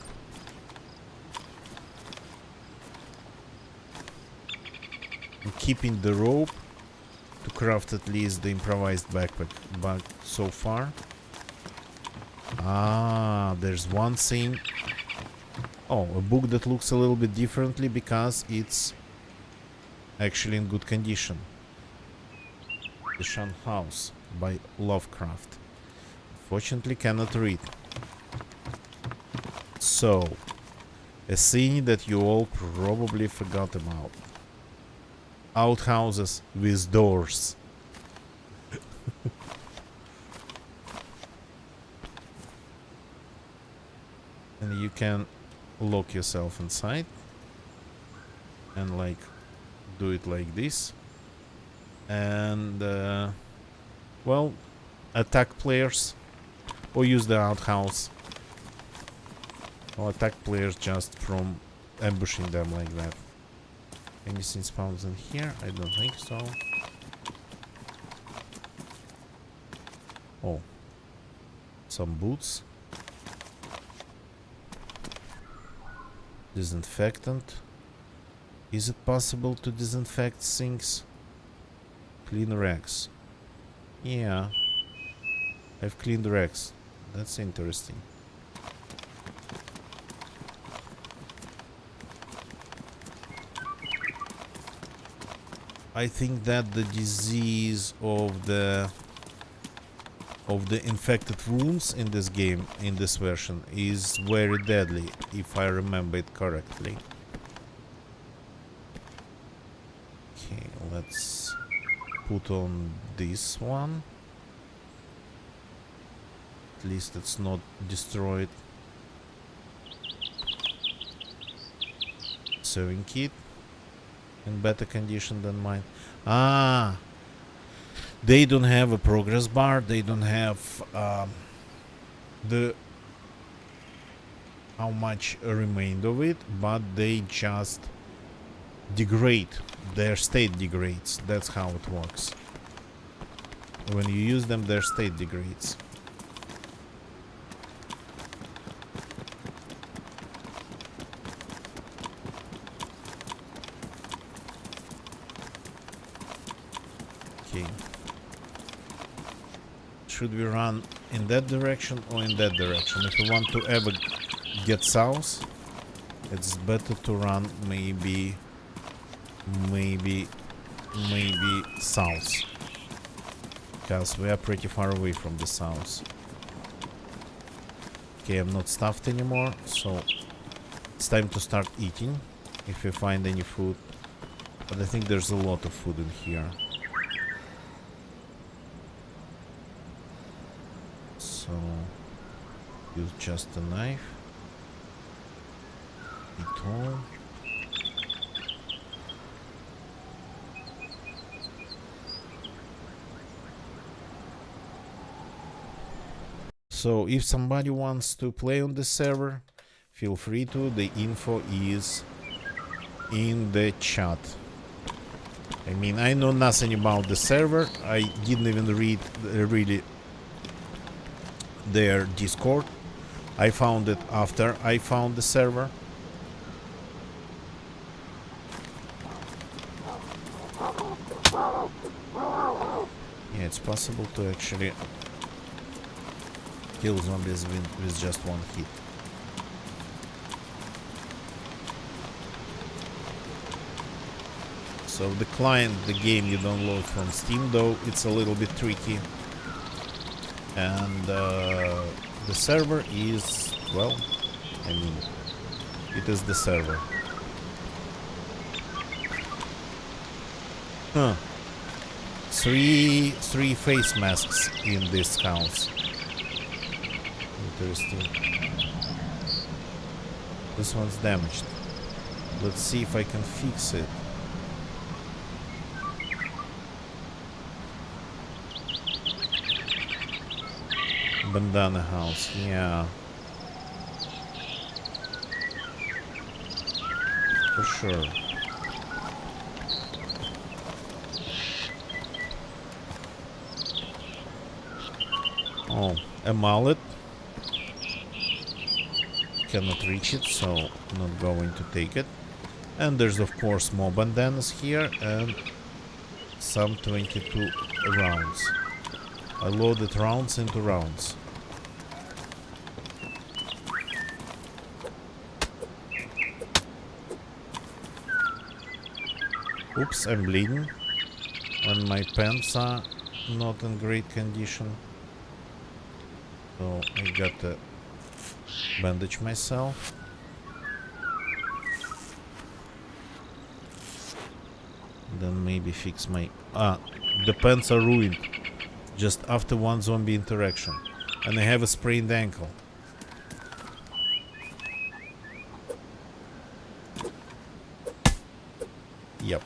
I'm keeping the rope to craft at least the improvised backpack, but so far... Ah, there's one thing. Oh, a book that looks a little bit differently because it's actually in good condition. The Shan House by Lovecraft. Fortunately cannot read. So, a scene that you all probably forgot about. Outhouses with doors. And you can lock yourself inside and like do it like this and well, attack players or use the outhouse or attack players just from ambushing them like that. Anything spawns in here? I don't think so. Oh, some boots. Disinfectant. Is it possible to disinfect things? Clean racks. Yeah. I've cleaned racks. That's interesting. I think that the disease of the infected wounds in this game, in this version, is very deadly, if I remember it correctly. Okay, let's put on this one. At least it's not destroyed. Sewing kit in better condition than mine. Ah! They don't have a progress bar, they don't have the how much remained of it, but they just degrade. Their state degrades. That's how it works. When you use them, their state degrades. Okay. Should we run in that direction or in that direction? If we want to ever get south, it's better to run maybe south, because we are pretty far away from the south. Okay, I'm not stuffed anymore, so it's time to start eating if we find any food, but I think there's a lot of food in here. So use just a knife. Eat all. So if somebody wants to play on the server, feel free to. The info is in the chat. I mean, I know nothing about the server. I didn't even read really their Discord. I found it after I found the server. Yeah, it's possible to actually kill zombies with just one hit. So the client, the game you download from Steam, though, it's a little bit tricky. And the server is, well, I mean, it is the server. Huh. Three face masks in this house. Interesting. This one's damaged. Let's see if I can fix it. Bandana house, yeah. For sure. Oh, a mallet. Cannot reach it, so not going to take it. And there's of course more bandanas here and some 22 rounds. I loaded rounds into rounds. Oops, I'm bleeding. And my pants are not in great condition. So I got to bandage myself. Then maybe fix my... the pants are ruined. Just after one zombie interaction. And I have a sprained ankle. Yep.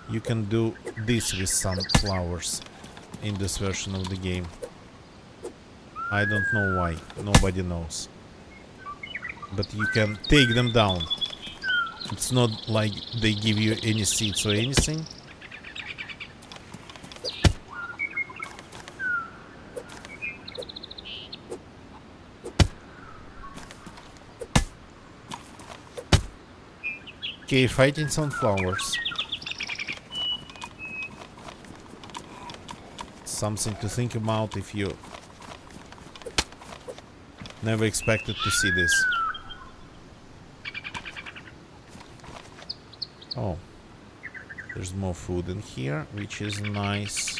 You can do this with some flowers in this version of the game. I don't know why. Nobody knows. But you can take them down. It's not like they give you any seeds or anything. Okay, fighting sunflowers. Something to think about if you never expected to see this. Oh, there's more food in here, which is nice.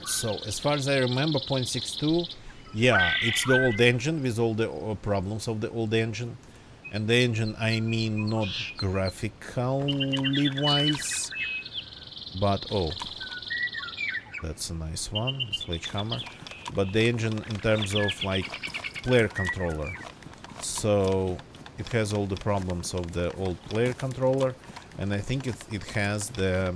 So, as far as I remember, 0.62, yeah, it's the old engine with all the problems of the old engine. And the engine, I mean, not graphically wise, but, oh, that's a nice one, sledgehammer. But the engine in terms of, like, player controller. So, it has all the problems of the old player controller, and I think it has the...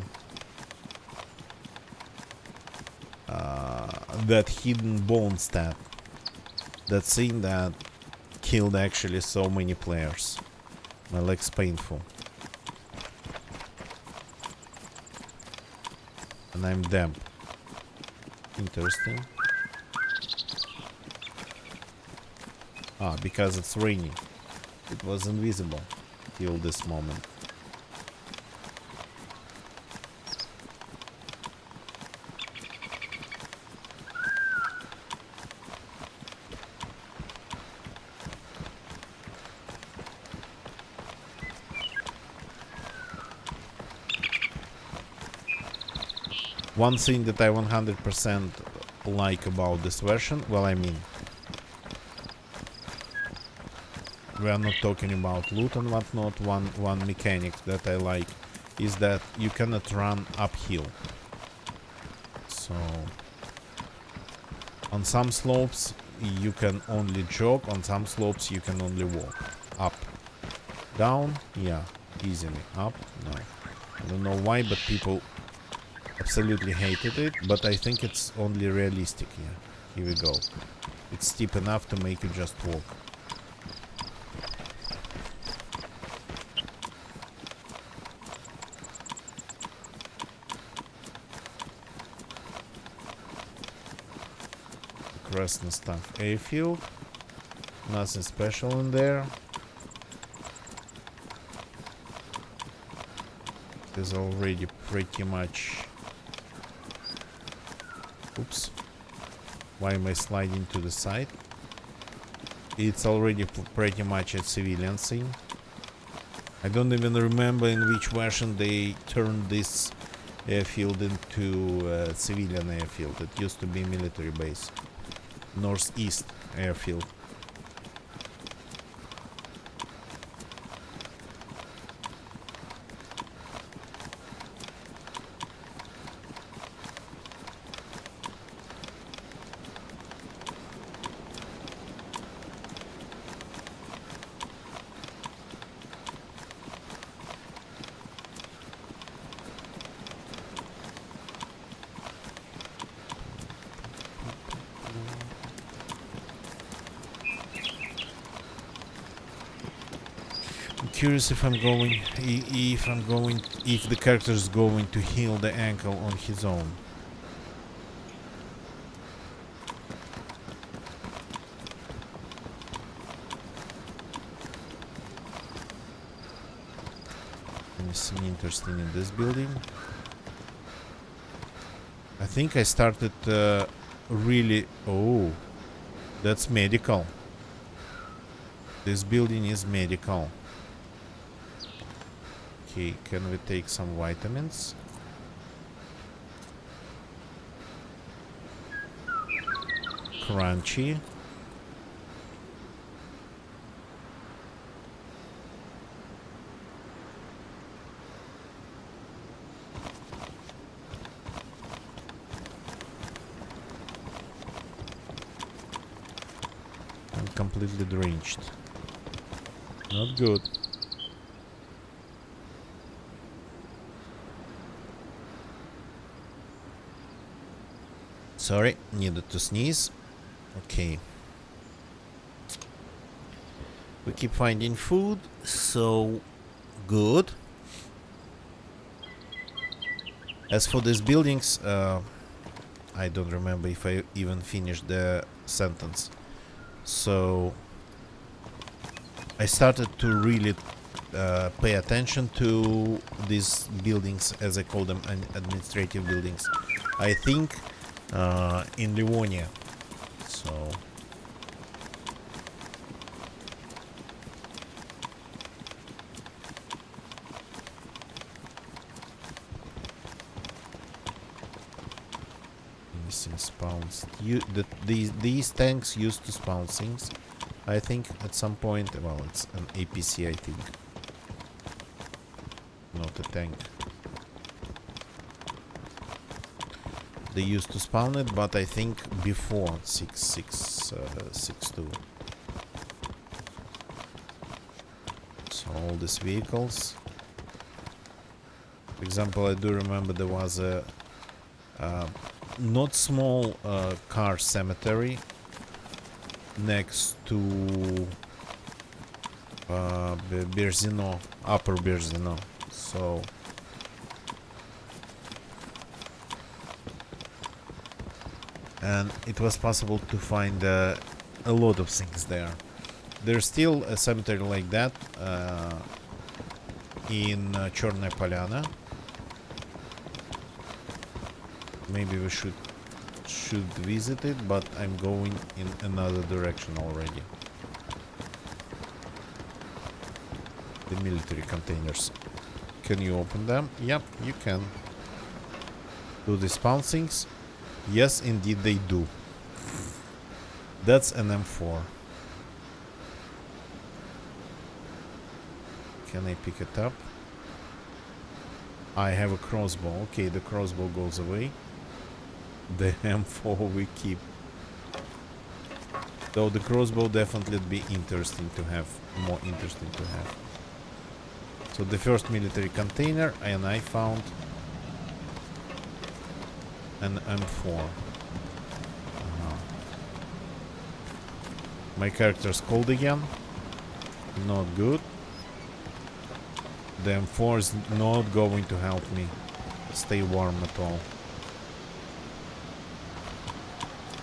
that hidden bone stat, that thing that killed actually so many players. My leg's painful. And I'm damp. Interesting. Ah, because it's raining. It was invisible till this moment. One thing that I 100% like about this version, well, I mean, we are not talking about loot and whatnot. One mechanic that I like is that you cannot run uphill. So on some slopes you can only jog. On some slopes you can only walk. Up, down, yeah, easily. Up, no. I don't know why, but people absolutely hated it. But I think it's only realistic here. Here we go. It's steep enough to make you just walk. Krasnostav airfield. Nothing special in there. There's already pretty much... Oops. Why am I sliding to the side? It's already pretty much a civilian thing. I don't even remember in which version they turned this airfield into a civilian airfield. It used to be military base. Northeast airfield. Curious if I'm going, if the character is going to heal the ankle on his own. Anything interesting in this building? I think I started really... Oh, that's medical. This building is medical. Okay, can we take some vitamins? Crunchy. I'm completely drenched. Not good. Sorry, needed to sneeze. Okay. We keep finding food, so good. As for these buildings, I don't remember if I even finished the sentence. So I started to really pay attention to these buildings, as I call them, administrative buildings. I think in Livonia. So missing spawns. These tanks used to spawn things, I think, at some point. Well, it's an APC, I think, not a tank. They used to spawn it, but I think before 6.6.62. So all these vehicles. For example, I do remember there was a not small car cemetery next to Berzino, Upper Berzino. So and it was possible to find a lot of things there. There's still a cemetery like that in Черная Поляна. Maybe we should visit it, but I'm going in another direction already. The military containers. Can you open them? Yep, you can. Do they spawn things? Yes, indeed they do. That's an M4. Can I pick it up? I have a crossbow. Okay, the crossbow goes away. The M4 we keep. Though the crossbow definitely be interesting to have, more interesting to have. So the first military container, and I found an M4. My character's cold again. Not good. The M4 is not going to help me stay warm at all.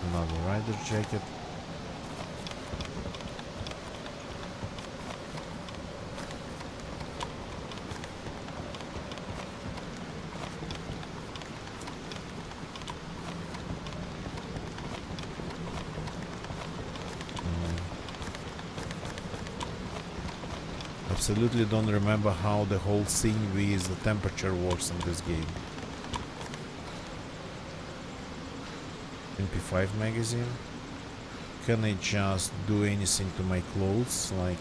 Another rider jacket. Absolutely don't remember how the whole thing with the temperature works in this game. MP5 magazine. Can I just do anything to my clothes, like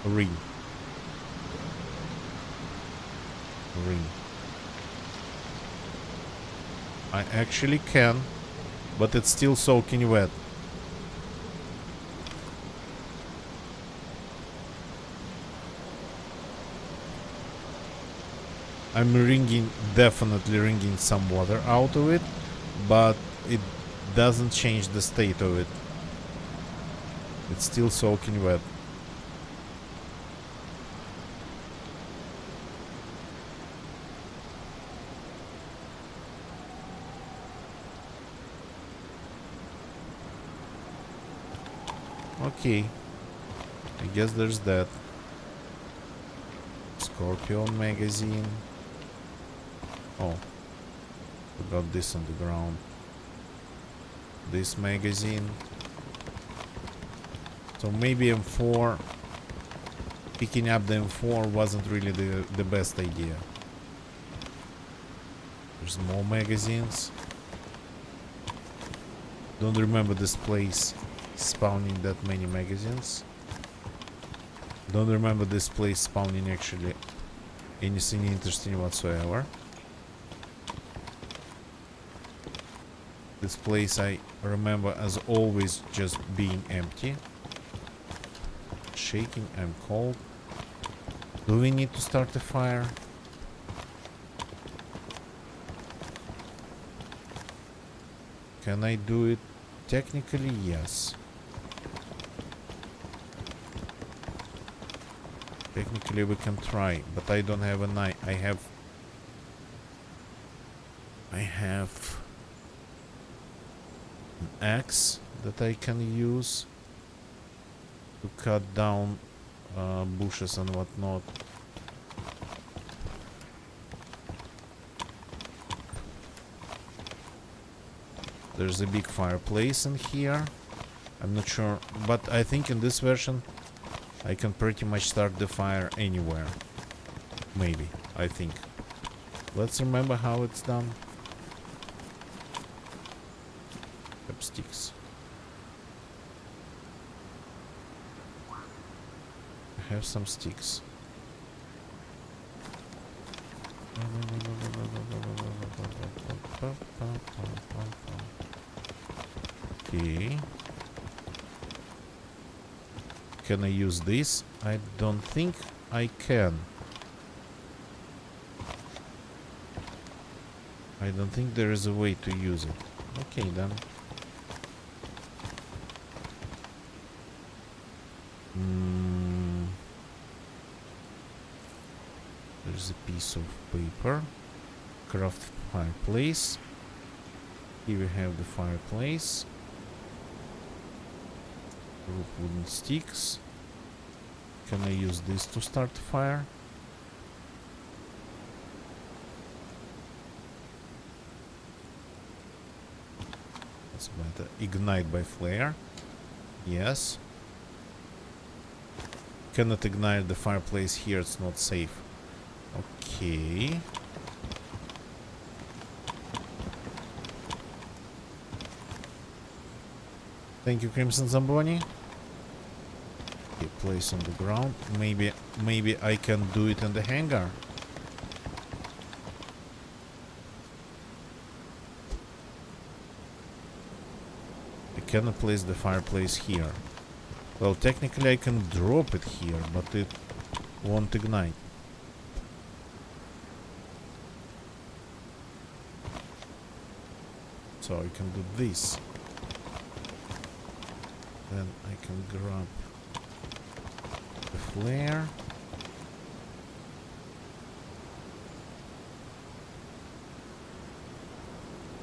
ring? I actually can, but it's still soaking wet. I'm definitely wringing some water out of it, but it doesn't change the state of it. It's still soaking wet. Okay, I guess there's that. Scorpion magazine. Oh, we got this on the ground. This magazine. So maybe M4, picking up the M4 wasn't really the best idea. There's more magazines. Don't remember this place spawning that many magazines. Don't remember this place spawning actually anything interesting whatsoever. This place I remember as always just being empty. Shaking, I'm cold. Do we need to start a fire? Can I do it? Technically, yes. Technically we can try, but I don't have a knife. I have an axe that I can use to cut down bushes and whatnot. There's a big fireplace in here. I'm not sure, but I think in this version I can pretty much start the fire anywhere. Maybe, I think. Let's remember how it's done. Have sticks. I have some sticks. Okay. Can I use this? I don't think I can. I don't think there is a way to use it. Okay then. There's a piece of paper. Craft fireplace. Here we have the fireplace. Root wooden sticks. Can I use this to start the fire? That's better. Ignite by flare. Yes. Cannot ignite the fireplace here, it's not safe. Okay. Thank you, Crimson Zamboni. Okay, place on the ground. Maybe I can do it in the hangar. cannot place the fireplace here. Well, technically I can drop it here, but it won't ignite. So I can do this. Then I can grab the flare.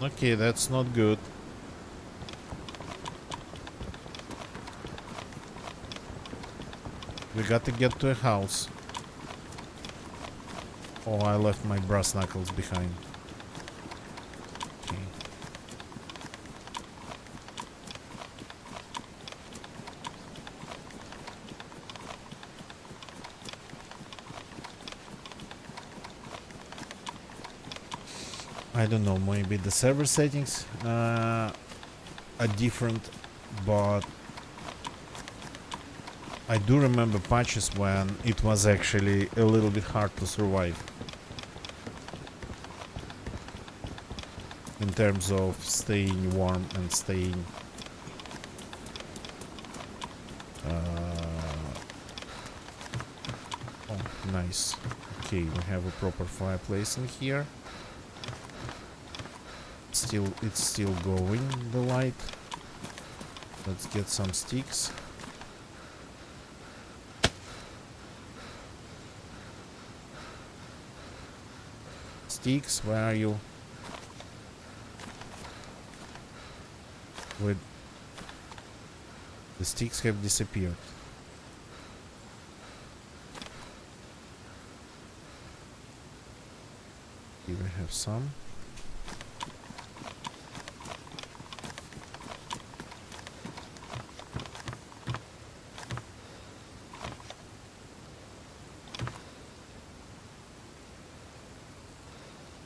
Okay, that's not good. We got to get to a house. Oh, I left my brass knuckles behind. Okay. I don't know, maybe the server settings are different, but I do remember patches when it was actually a little bit hard to survive in terms of staying warm and staying oh, nice. Okay, we have a proper fireplace in here. It's still going, the light. Let's get some sticks. Sticks, where are you? Wait. The sticks have disappeared. Here we have some.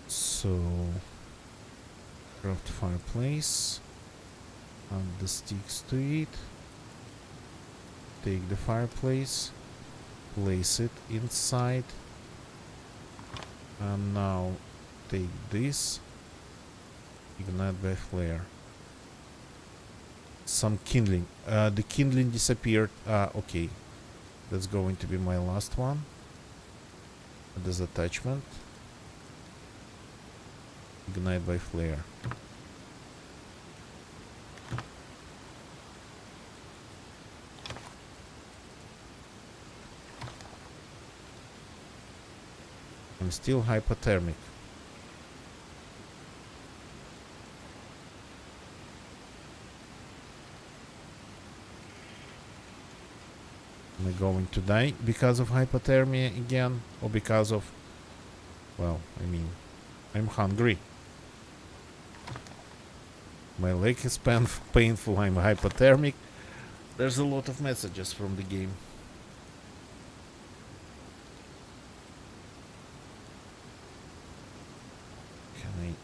So, craft fireplace, add the sticks to it, take the fireplace, place it inside, and now take this, ignite by flare. Some kindling. The kindling disappeared. Okay, that's going to be my last one. This attachment. Ignite by flare. I'm still hypothermic. Am I going to die because of hypothermia again? Or because of... Well, I mean, I'm hungry. My leg is painful, I'm hypothermic. There's a lot of messages from the game. Can I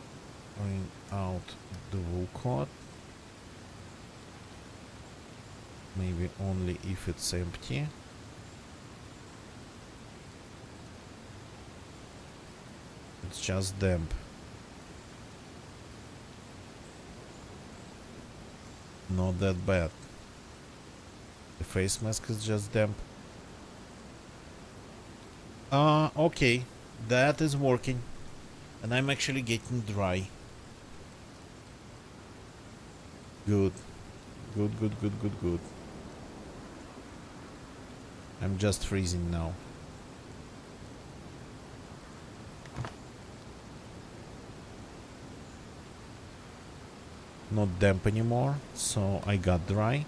bring out the wool cot? Maybe only if it's empty. It's just damp. Not that bad. The face mask is just damp. Okay. That is working. And I'm actually getting dry. Good. Good, good, good, good, good. I'm just freezing now. Not damp anymore, so I got dry.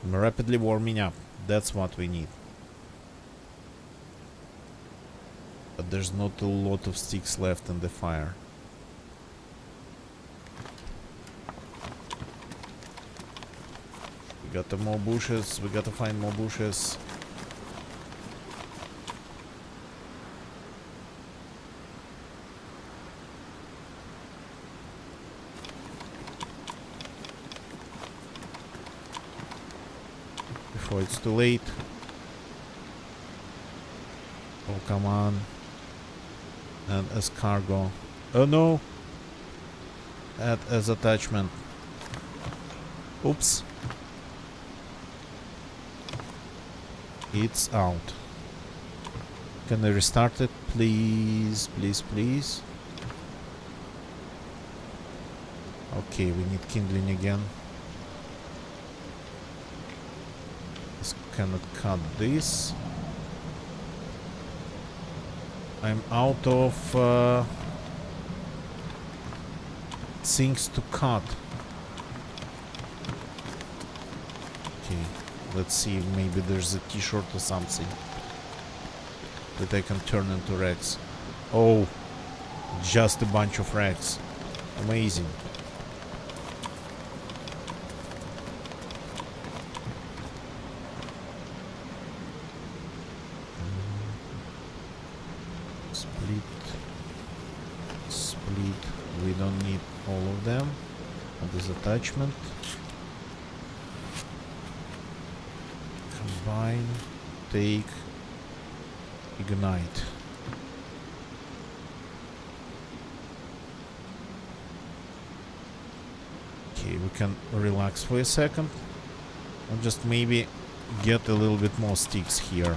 I'm rapidly warming up. That's what we need. But there's not a lot of sticks left in the fire. We got more bushes. We gotta find more bushes. Before it's too late. Oh, come on. and as cargo. Oh no! Add as attachment. Oops. It's out. Can I restart it? Please, please, please. Okay, we need kindling again. Just cannot cut this. I'm out of things to cut. Okay, let's see, maybe there's a t-shirt or something that I can turn into rags. Oh, just a bunch of rags. Amazing. Split. Split. We don't need all of them. And this attachment. Combine. Take. Ignite. Okay, we can relax for a second and just maybe get a little bit more sticks here.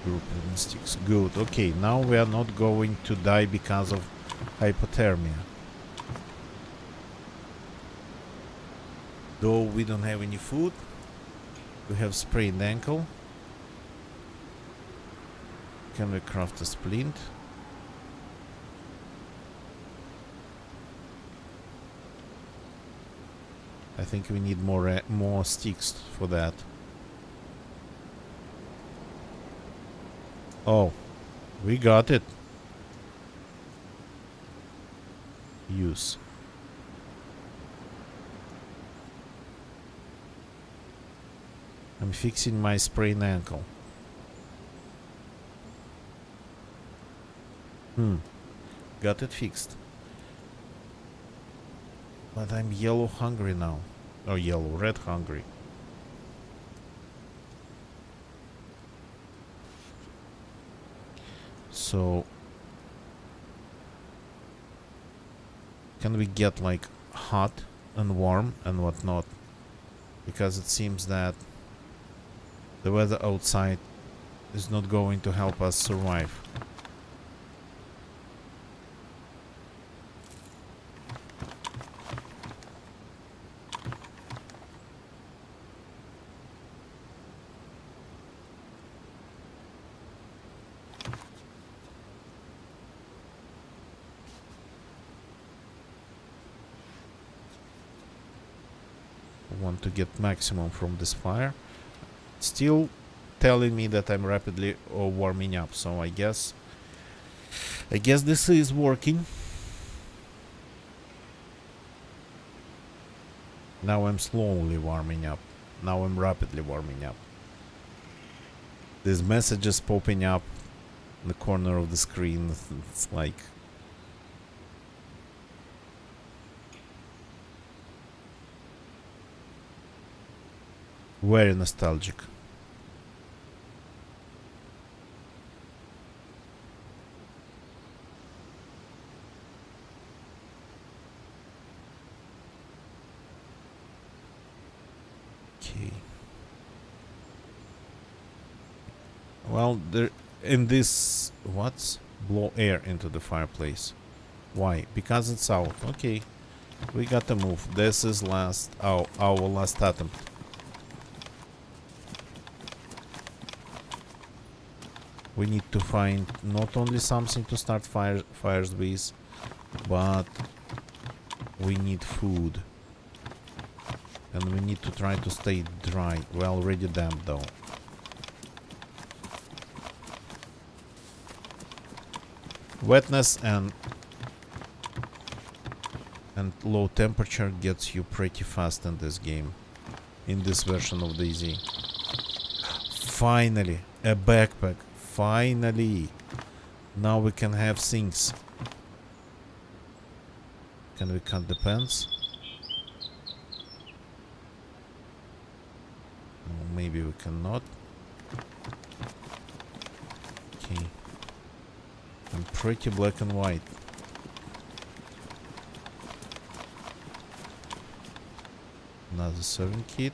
Group sticks. Good. Okay, now we are not going to die because of hypothermia. Though we don't have any food, we have sprained ankle. Can we craft a splint? I think we need more sticks for that. Oh, we got it. Use. I'm fixing my sprained ankle. Got it fixed. But I'm yellow hungry now. Or yellow, red hungry. So can we get like hot and warm and whatnot? Because it seems that the weather outside is not going to help us survive. Want to get maximum from this fire. Still telling me that I'm rapidly warming up, so I guess this is working. Now I'm slowly warming up. Now I'm rapidly warming up. There's messages popping up in the corner of the screen. It's like very nostalgic. Okay. Well, there in this what's blow air into the fireplace. Why? Because it's out. Okay. We gotta move. This is our last attempt. We need to find not only something to start fires with, but we need food. And we need to try to stay dry. We're already damp though. Wetness and low temperature gets you pretty fast in this game. in this version of DayZ. Finally, a backpack. Finally. Now we can have things. Can we cut the pants? No, maybe we cannot. Okay. I'm pretty black and white. Another serving kit.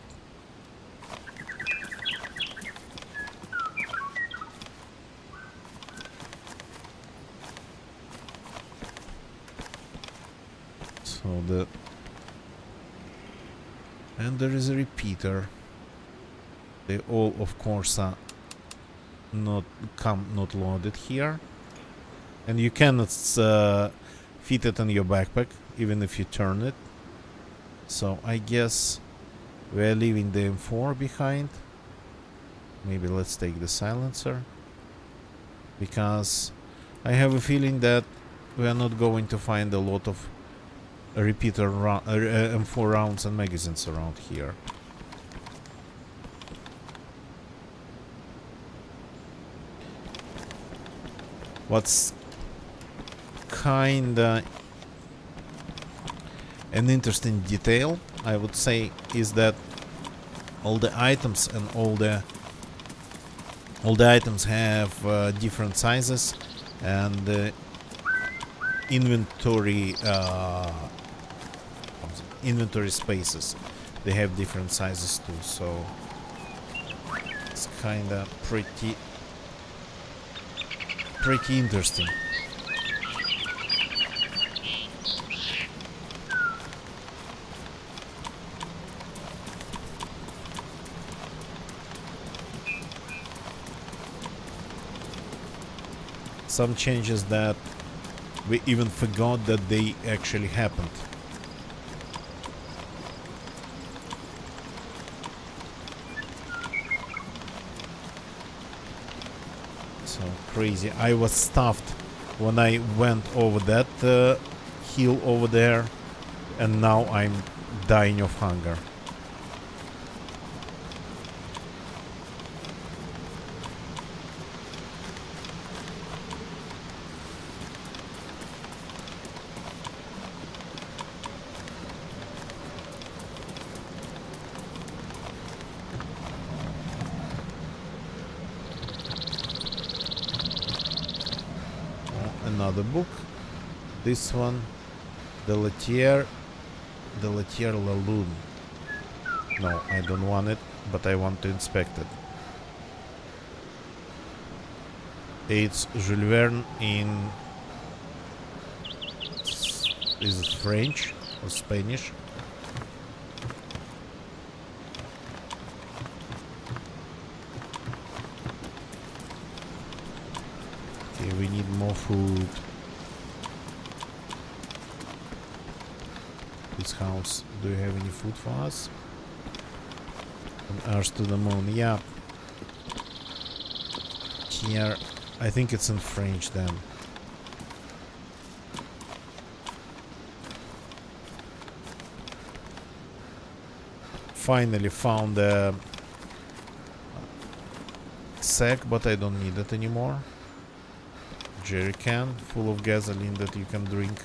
So and there is a repeater. They all, of course, are not loaded here, and you cannot fit it in your backpack even if you turn it. So I guess we're leaving the M4 behind. Maybe let's take the silencer, because I have a feeling that we are not going to find a lot of repeater M4 rounds and magazines around here. What's kinda an interesting detail, I would say, is that all the items and all the items have different sizes, and the inventory spaces, they have different sizes too. So it's kinda pretty interesting. Some changes that we even forgot that they actually happened. So crazy. I was stuffed when I went over that hill over there, and now I'm dying of hunger. Another book. This one, the Latier Laloon. No, I don't want it, but I want to inspect it. It's Jules Verne in... is it French or Spanish? Okay, we need more food. This house, do you have any food for us? From Earth to the Moon, yeah. Here, I think it's in French then. Finally found a sack, but I don't need it anymore. Jerry can full of gasoline that you can drink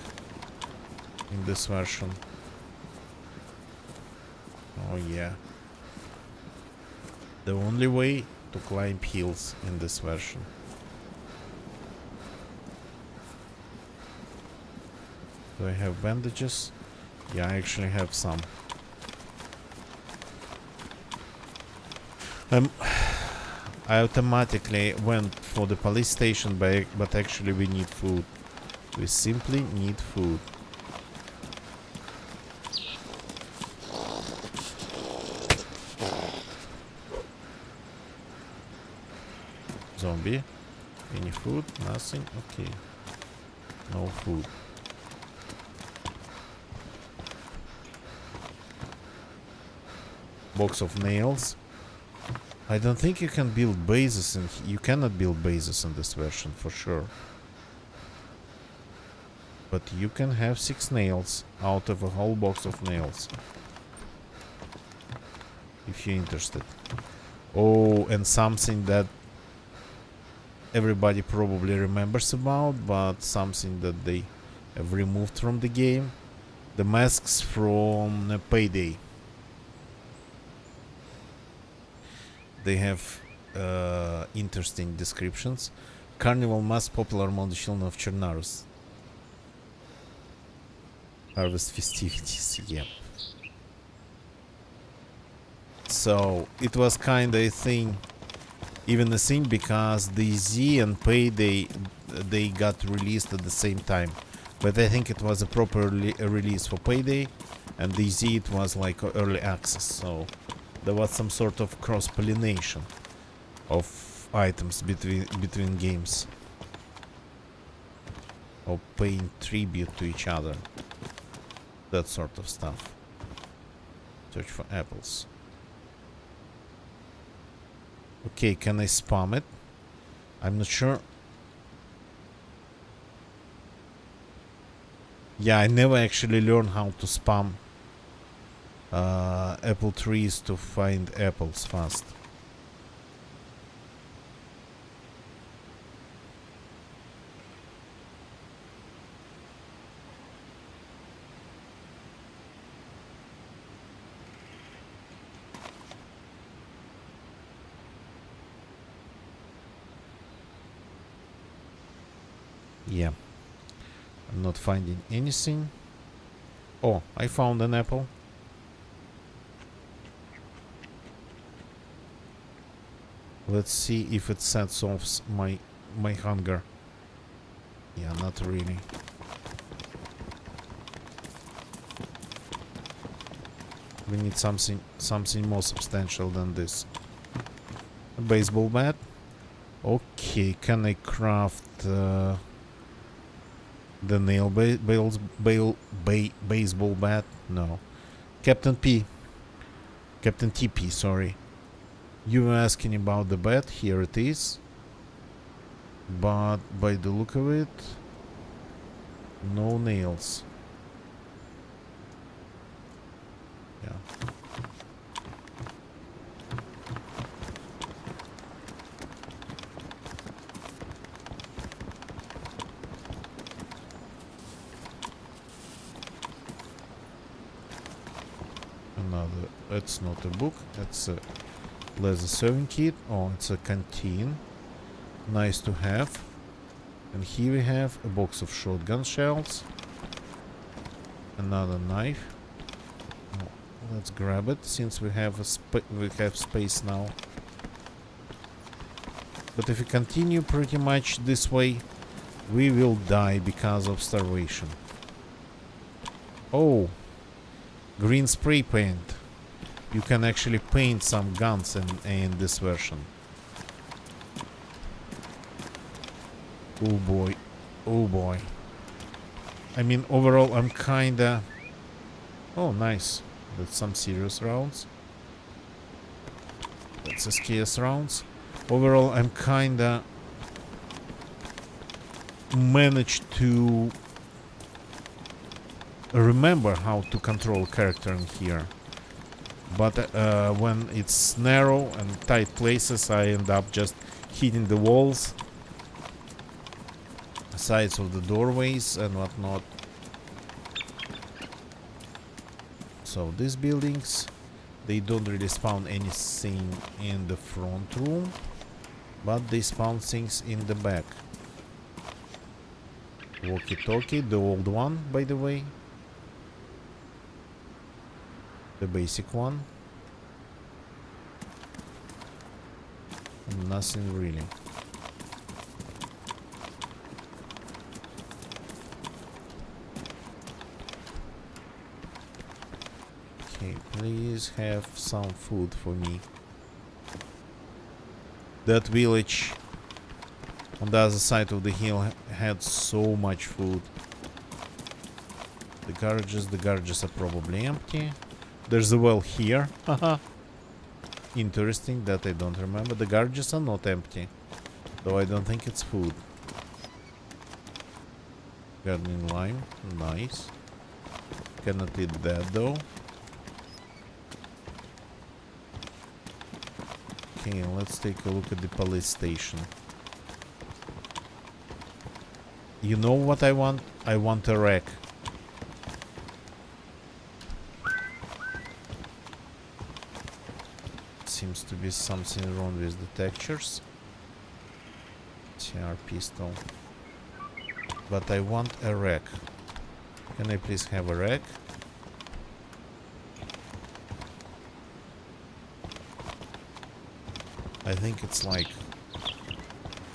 in this version. Oh yeah. The only way to climb hills in this version. Do I have bandages? Yeah, I actually have some. I automatically went for the police station, but actually we need food. We simply need food. Zombie. Any food? Nothing? Okay. No food. Box of nails. I don't think you can build bases in... You cannot build bases in this version for sure. But you can have 6 nails out of a whole box of nails. if you're interested. Oh, and something that everybody probably remembers about, but something that they have removed from the game. The masks from Payday. They have interesting descriptions. Carnival mask popular among the children of Chernaros. Harvest festivities, yeah. So it was kind of a thing, even a thing, because DayZ and Payday they got released at the same time. But I think it was a proper release for Payday, and DayZ it was like early access. So there was some sort of cross-pollination of items between games, or paying tribute to each other, that sort of stuff. Search for apples. Okay, can I spam it? I'm not sure. Yeah, I never actually learned how to spam apple trees to find apples fast. Yeah, I'm not finding anything. Oh, I found an apple. Let's see if it satisfies my hunger. Yeah, not really. We need something more substantial than this. A baseball bat. Okay, can I craft the nail baseball bat? No. Captain TP, sorry. You were asking about the bat. Here it is. But by the look of it, no nails. Yeah. Another. It's not a book. It's a leather sewing kit. Oh, it's a canteen. Nice to have. And here we have a box of shotgun shells. Another knife. Oh, let's grab it since we have space now. But if we continue pretty much this way, we will die because of starvation. Oh, green spray paint. You can actually paint some guns in this version. Oh boy. Oh boy. I mean, overall, I'm kinda... Oh, nice. That's some serious rounds. That's SKS rounds. Overall, I'm kinda... managed to... remember how to control character in here. But when it's narrow and tight places, I end up just hitting the walls, sides of the doorways and whatnot. So these buildings, they don't really spawn anything in the front room, but they spawn things in the back. Walkie-talkie, the old one, by the way. The basic one. Nothing really. Okay, please have some food for me. That village on the other side of the hill had so much food. The garages are probably empty. There's a well here. Haha. Interesting that I don't remember. The garages are not empty, though I don't think it's food. Gardening lime, nice. Cannot eat that though. Okay, let's take a look at the police station. You know what I want? I want a wreck. Seems to be something wrong with the textures. CR pistol. But I want a wreck. Can I please have a wreck? I think it's like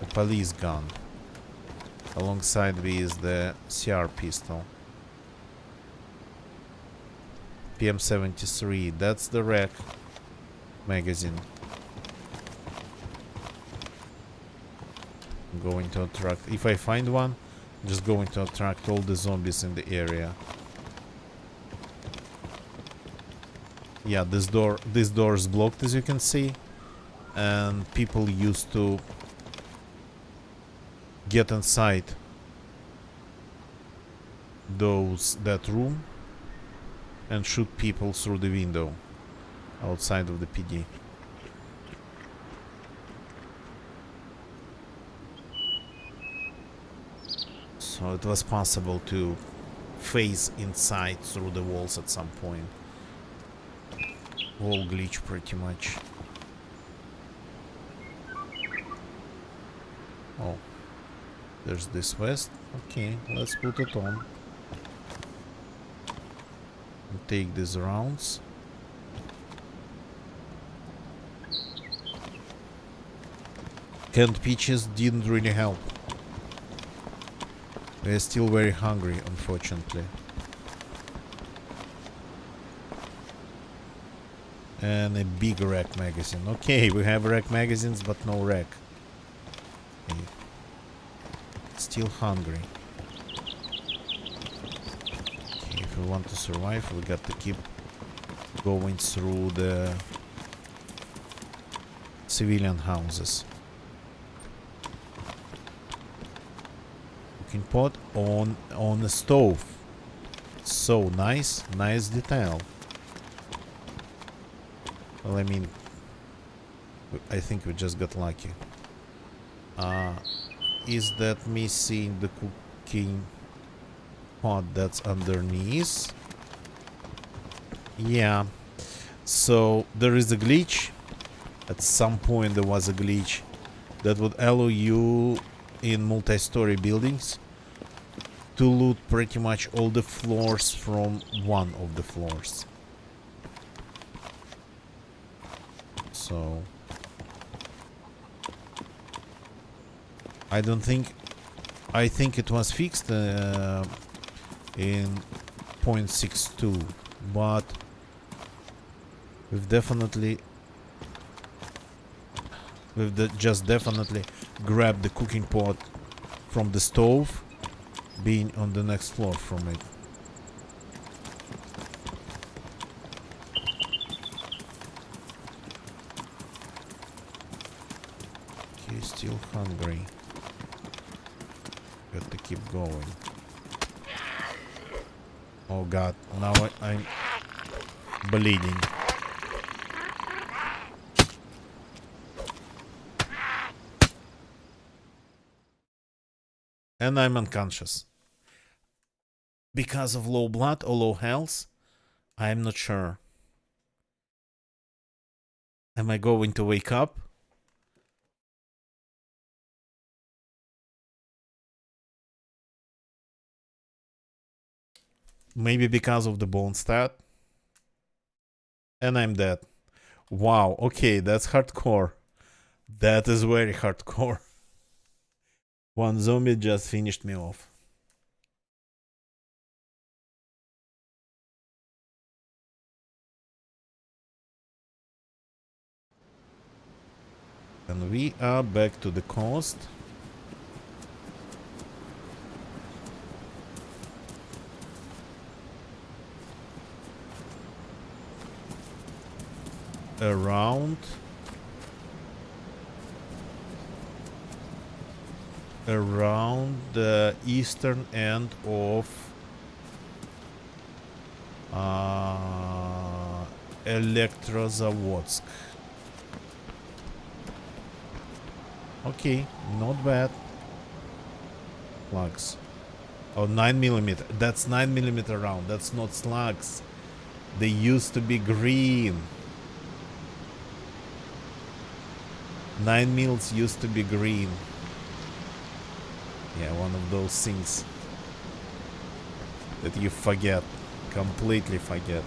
a police gun alongside with the CR pistol. PM73, that's the wreck magazine. I'm going to attract, if I find one, I'm just going to attract all the zombies in the area. Yeah, this door is blocked, as you can see, and people used to get inside that room and shoot people through the window outside of the PD. So it was possible to phase inside through the walls at some point. Wall glitch pretty much. Oh, there's this vest. Okay, let's put it on. And take these rounds. Canned peaches didn't really help. We're still very hungry, unfortunately. And a big rack magazine. Okay, we have rack magazines, but no rack. Okay. Still hungry. Okay, if we want to survive, we got to keep going through the civilian houses. Cooking pot on the stove. So nice detail. Well, I mean, I think we just got lucky. Is that missing the cooking pot that's underneath? Yeah. So there is a glitch. At some point there was a glitch that would allow you in multi-story buildings to loot pretty much all the floors from one of the floors. So I think it was fixed in 0.62, but we've just definitely grabbed the cooking pot from the stove, being on the next floor from it. He's still hungry. Got to keep going. Oh god, now I'm bleeding. And I'm unconscious. Because of low blood or low health? I'm not sure. Am I going to wake up? Maybe because of the bone stat. And I'm dead. Wow, okay, that's hardcore. That is very hardcore. One zombie just finished me off. And we are back to the coast. Around the eastern end of Elektrozavodsk. Okay, not bad. Slugs. Oh, 9mm. That's 9mm round. That's not slugs. They used to be green. 9 mils used to be green. Yeah, one of those things that you forget. Completely forget.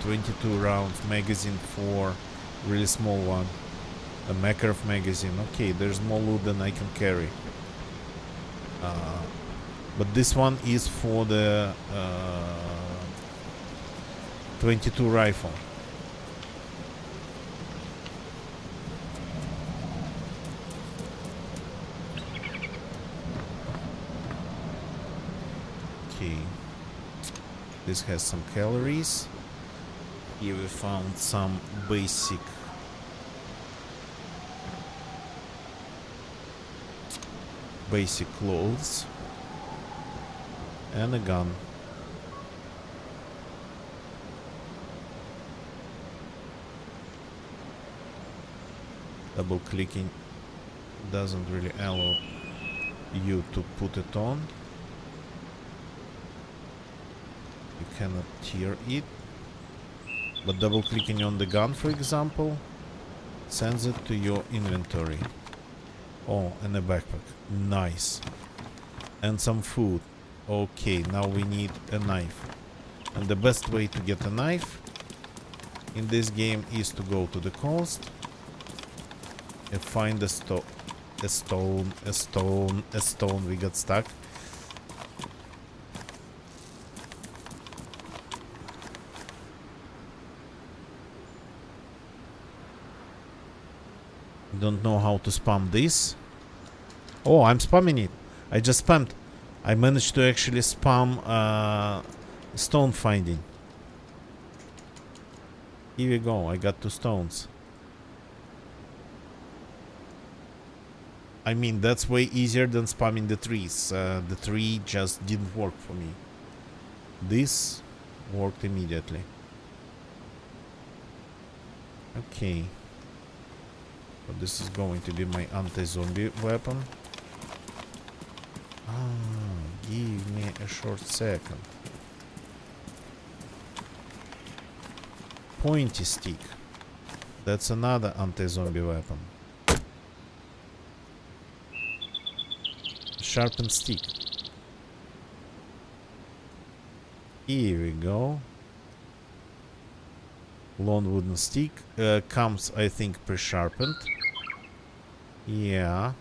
.22 rounds magazine for really small one. A Makarov magazine. Okay, there's more loot than I can carry. But this one is for the 22 rifle. Okay. This has some calories. Here we found some basic clothes and a gun. Double clicking doesn't really allow you to put it on. You cannot tear it, but double clicking on the gun, for example, sends it to your inventory. Oh, and a backpack. Nice. And some food. Okay, now we need a knife. And the best way to get a knife in this game is to go to the coast and find a stone. We got stuck. Don't know how to spam this. Oh, I'm spamming it. I just spammed. I managed to actually spam stone finding. Here we go. I got 2 stones. I mean, that's way easier than spamming the trees. The tree just didn't work for me. This worked immediately. Okay. So this is going to be my anti-zombie weapon. Give me a short second. Pointy stick. That's another anti-zombie weapon. Sharpened stick. Here we go. Long wooden stick. Comes, I think, pre-sharpened. Yeah.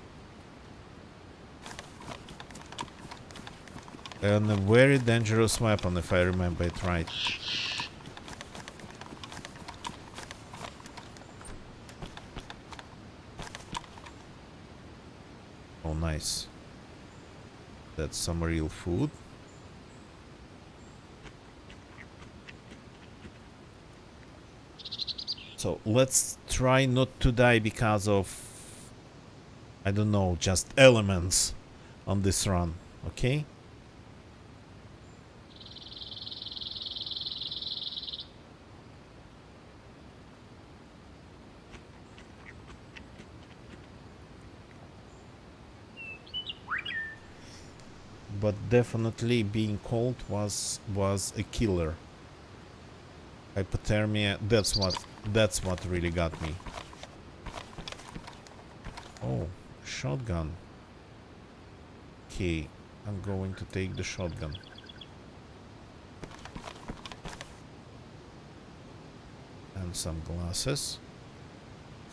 And a very dangerous weapon, if I remember it right. Oh, nice. That's some real food. So let's try not to die because of, I don't know, just elements on this run, okay? But definitely being cold was a killer. Hypothermia, that's what really got me. Oh, shotgun. Okay, I'm going to take the shotgun. And some glasses.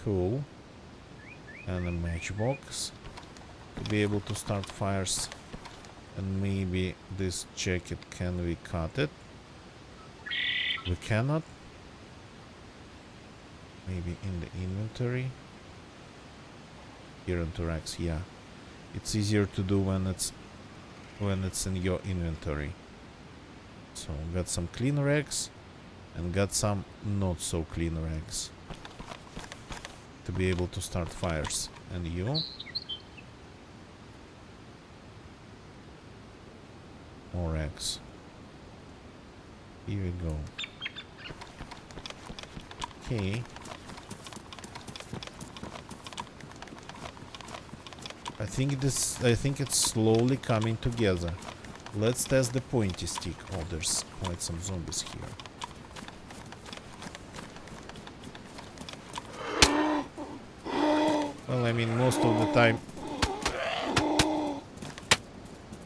Cool. And a matchbox to be able to start fires. And maybe this jacket, can we cut it? We cannot. Maybe in the inventory. Here on Thorax, yeah. It's easier to do when it's in your inventory. So got some clean rags and got some not so clean rags. to be able to start fires. And you? More eggs. Here we go. Okay. I think it's slowly coming together. Let's test the pointy stick. Oh, there's quite some zombies here. Well, I mean, most of the time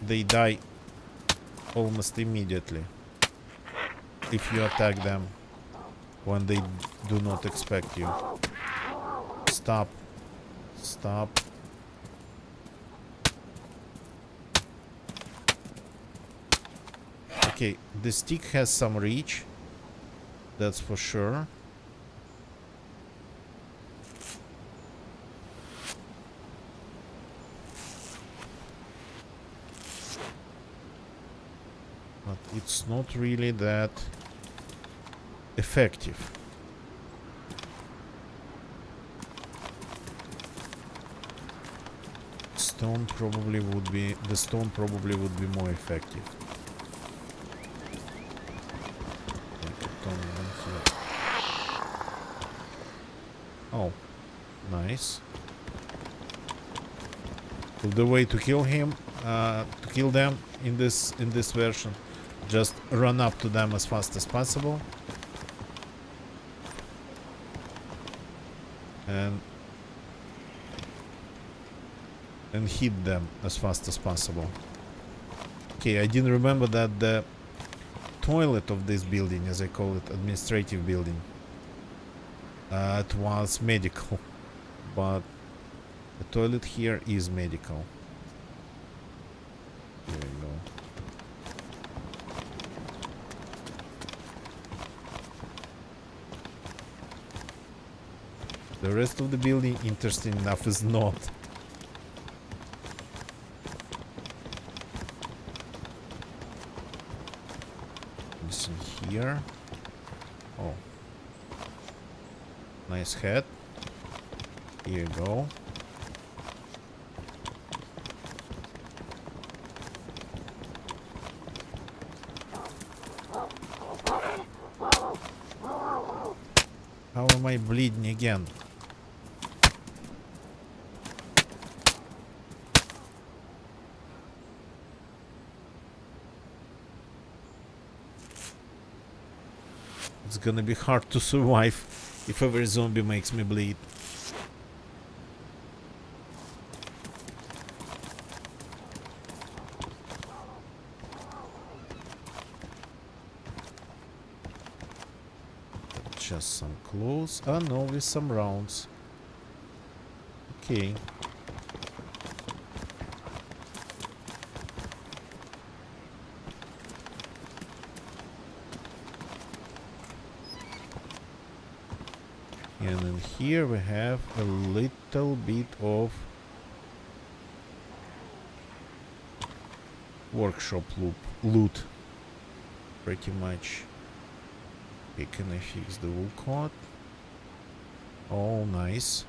they die almost immediately if you attack them when they do not expect you. Stop. Stop. Okay, the stick has some reach, that's for sure. But it's not really that effective. The stone probably would be more effective. Oh, nice. So the way to kill him, to kill them in this version, just run up to them as fast as possible, and hit them as fast as possible. Okay, I didn't remember that the toilet of this building, as I call it, administrative building, it was medical, but the toilet here is medical. Here we go. The rest of the building, interesting enough, is not. Listen here. Oh. Nice head. Here you go. How am I bleeding again? It's gonna be hard to survive if every zombie makes me bleed. Just some clothes. Oh no, with some rounds. Okay. And in here we have a little bit of workshop loot. Pretty much. Okay, can I fix the wool cord? Oh, nice.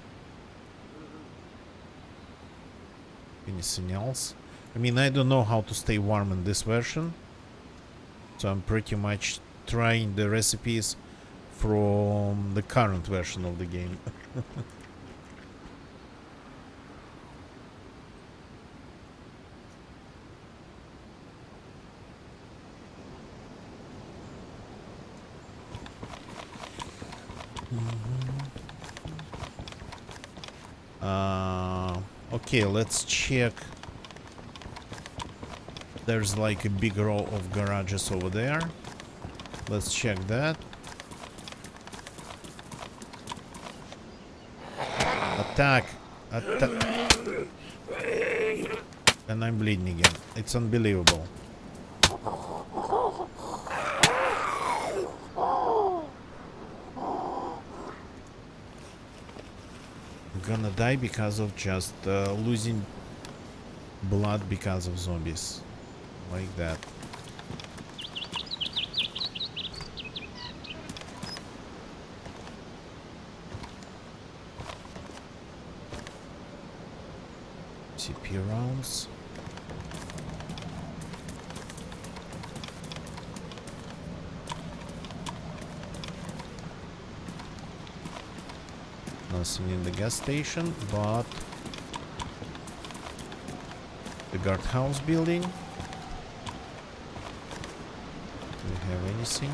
Anything else? I mean, I don't know how to stay warm in this version, so I'm pretty much trying the recipes from the current version of the game. Okay, let's check. There's like a big row of garages over there. Let's check that. Attack! Attack! And I'm bleeding again. It's unbelievable. Gonna die because of just losing blood because of zombies like that. TP rounds. Nothing in the gas station, but the guardhouse building. Do we have anything?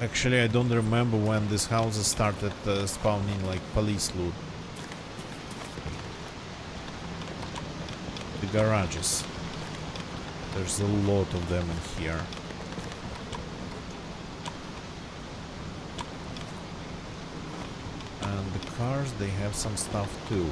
Actually, I don't remember when these houses started spawning like police loot. The garages. There's a lot of them in here. And the cars, they have some stuff too.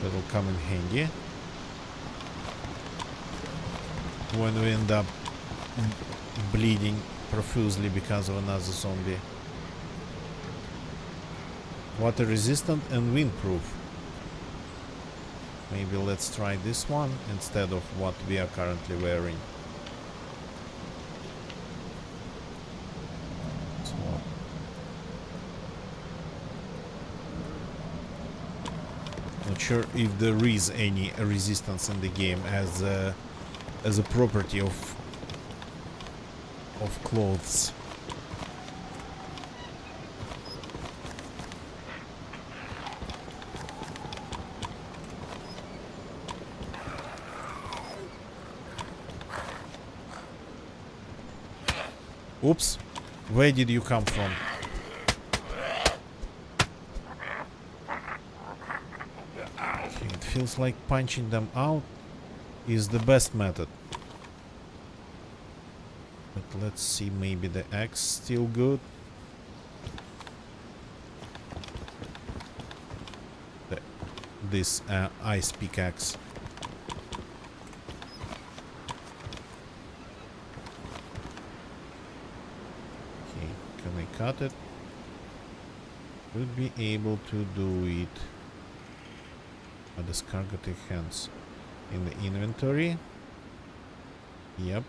That'll come in handy when we end up bleeding profusely because of another zombie. Water resistant and windproof. Maybe let's try this one instead of what we are currently wearing. Not sure if there is any resistance in the game as a property of clothes. Oops, where did you come from? Okay, it feels like punching them out is the best method. But let's see, maybe the axe still good. This ice pickaxe. Can I cut it? Would be able to do it. A discarded hands in the inventory. Yep.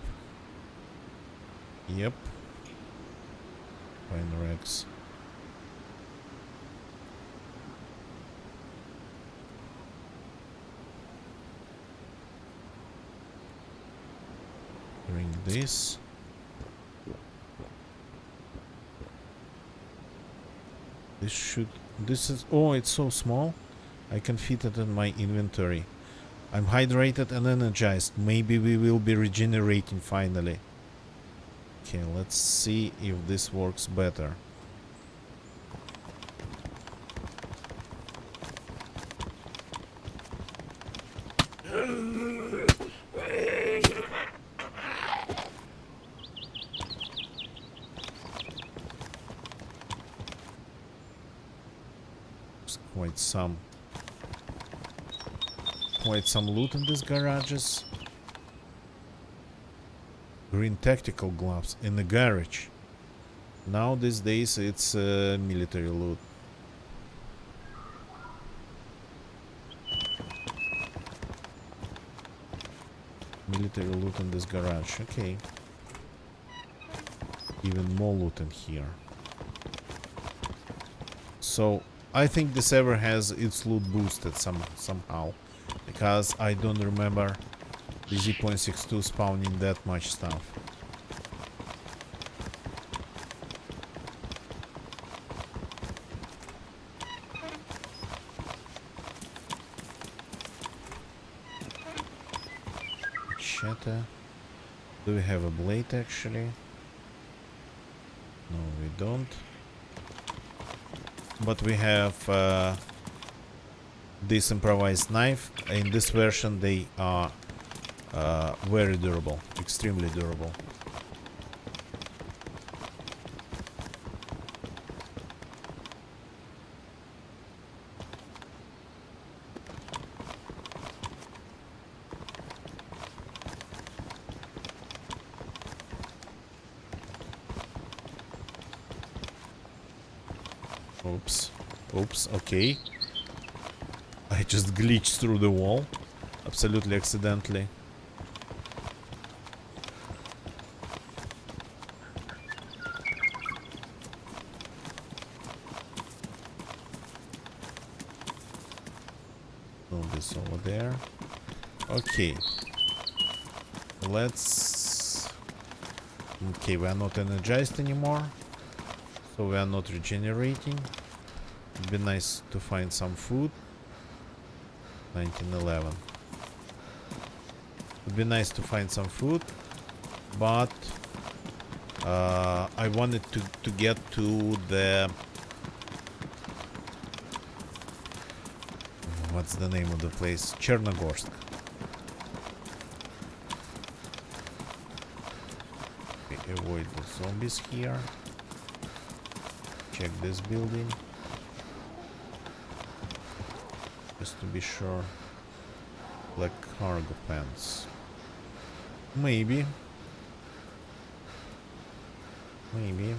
Yep. Fine Rex. Bring this. This is, oh, it's so small. I can fit it in my inventory. I'm hydrated and energized. Maybe we will be regenerating finally. Okay, let's see if this works better. Quite some loot in these garages. Green tactical gloves in the garage. Now these days it's military loot. Military loot in this garage. Okay. Even more loot in here. So I think the server has its loot boosted somehow, because I don't remember the Z.62 spawning that much stuff. Shatter. Do we have a blade actually? No, we don't. But we have this improvised knife. In this version they are very durable, extremely durable. Oops, okay. I just glitched through the wall. Absolutely accidentally. Zombies over there. Okay. Let's... Okay, we are not energized anymore. So we are not regenerating. It'd be nice to find some food. 1911. It'd be nice to find some food. But... I wanted to get to the... What's the name of the place? Chernogorsk. Okay, avoid the zombies here. Check this building. Just to be sure. Black cargo pants. Maybe. Maybe.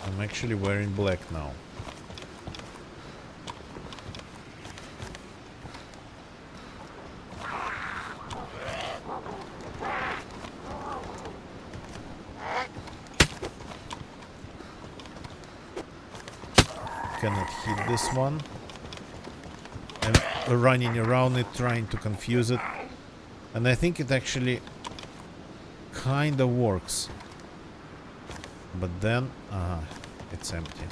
I'm actually wearing black now. Cannot hit this one. I'm running around it trying to confuse it. And I think it actually kind of works. But then, it's empty.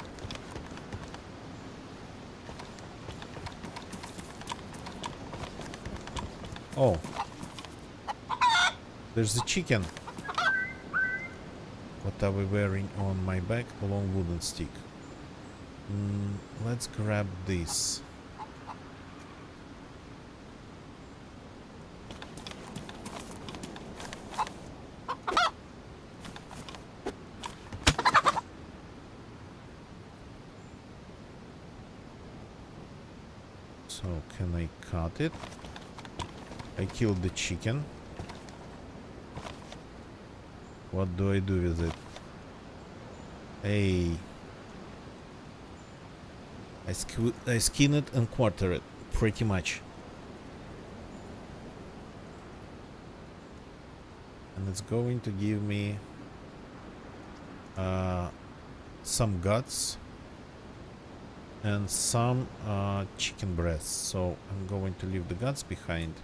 Oh. There's a chicken. What are we wearing on my back? A long wooden stick. Let's grab this. So, can I cut it? I killed the chicken. What do I do with it? Hey. I skin it and quarter it, pretty much. And it's going to give me some guts and some chicken breasts. So I'm going to leave the guts behind.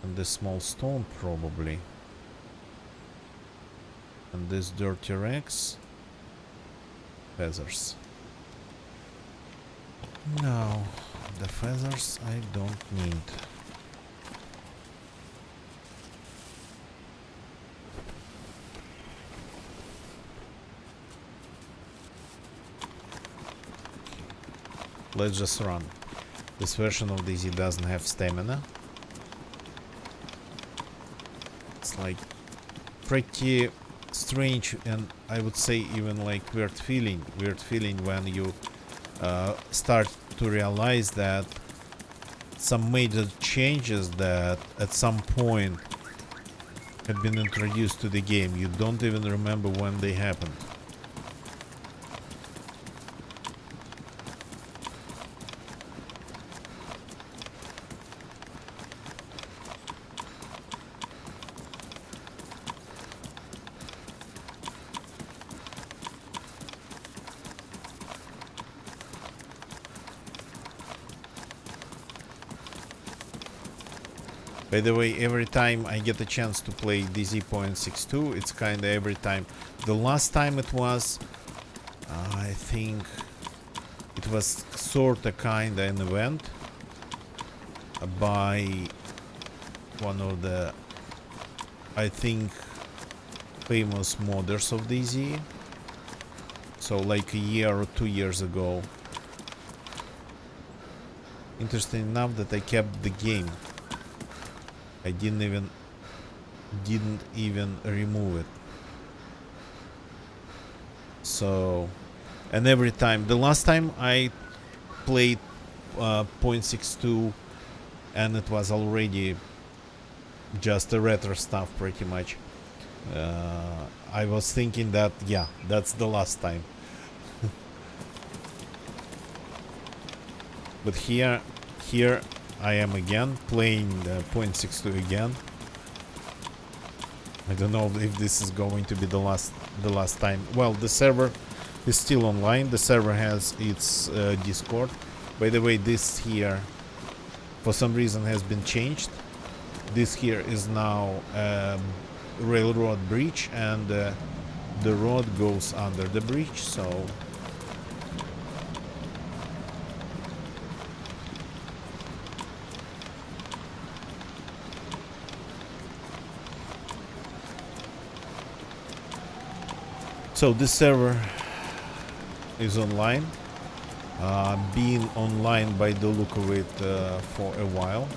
And this small stone probably. And this dirty rags. Feathers. No, the feathers I don't need. Let's just run. This version of DayZ doesn't have stamina. It's like pretty strange, and I would say even like weird feeling when you start to realize that some major changes that at some point had been introduced to the game, you don't even remember when they happened. By the way, every time I get a chance to play DayZ.62, it's kinda every time. The last time it was, I think it was sorta kinda an event by one of the, I think, famous modders of DayZ. So like a year or 2 years ago. Interesting enough that I kept the game. I didn't even remove it. So, and every time, the last time I played .62, and it was already just the retro stuff pretty much. I was thinking that, yeah, that's the last time. But here I am again, playing 0.62 again. I don't know if this is going to be the last time. Well, the server is still online. The server has its Discord. By the way, this here, for some reason, has been changed. This here is now railroad bridge, and the road goes under the bridge, so this server is online, been online by the look of it for a while.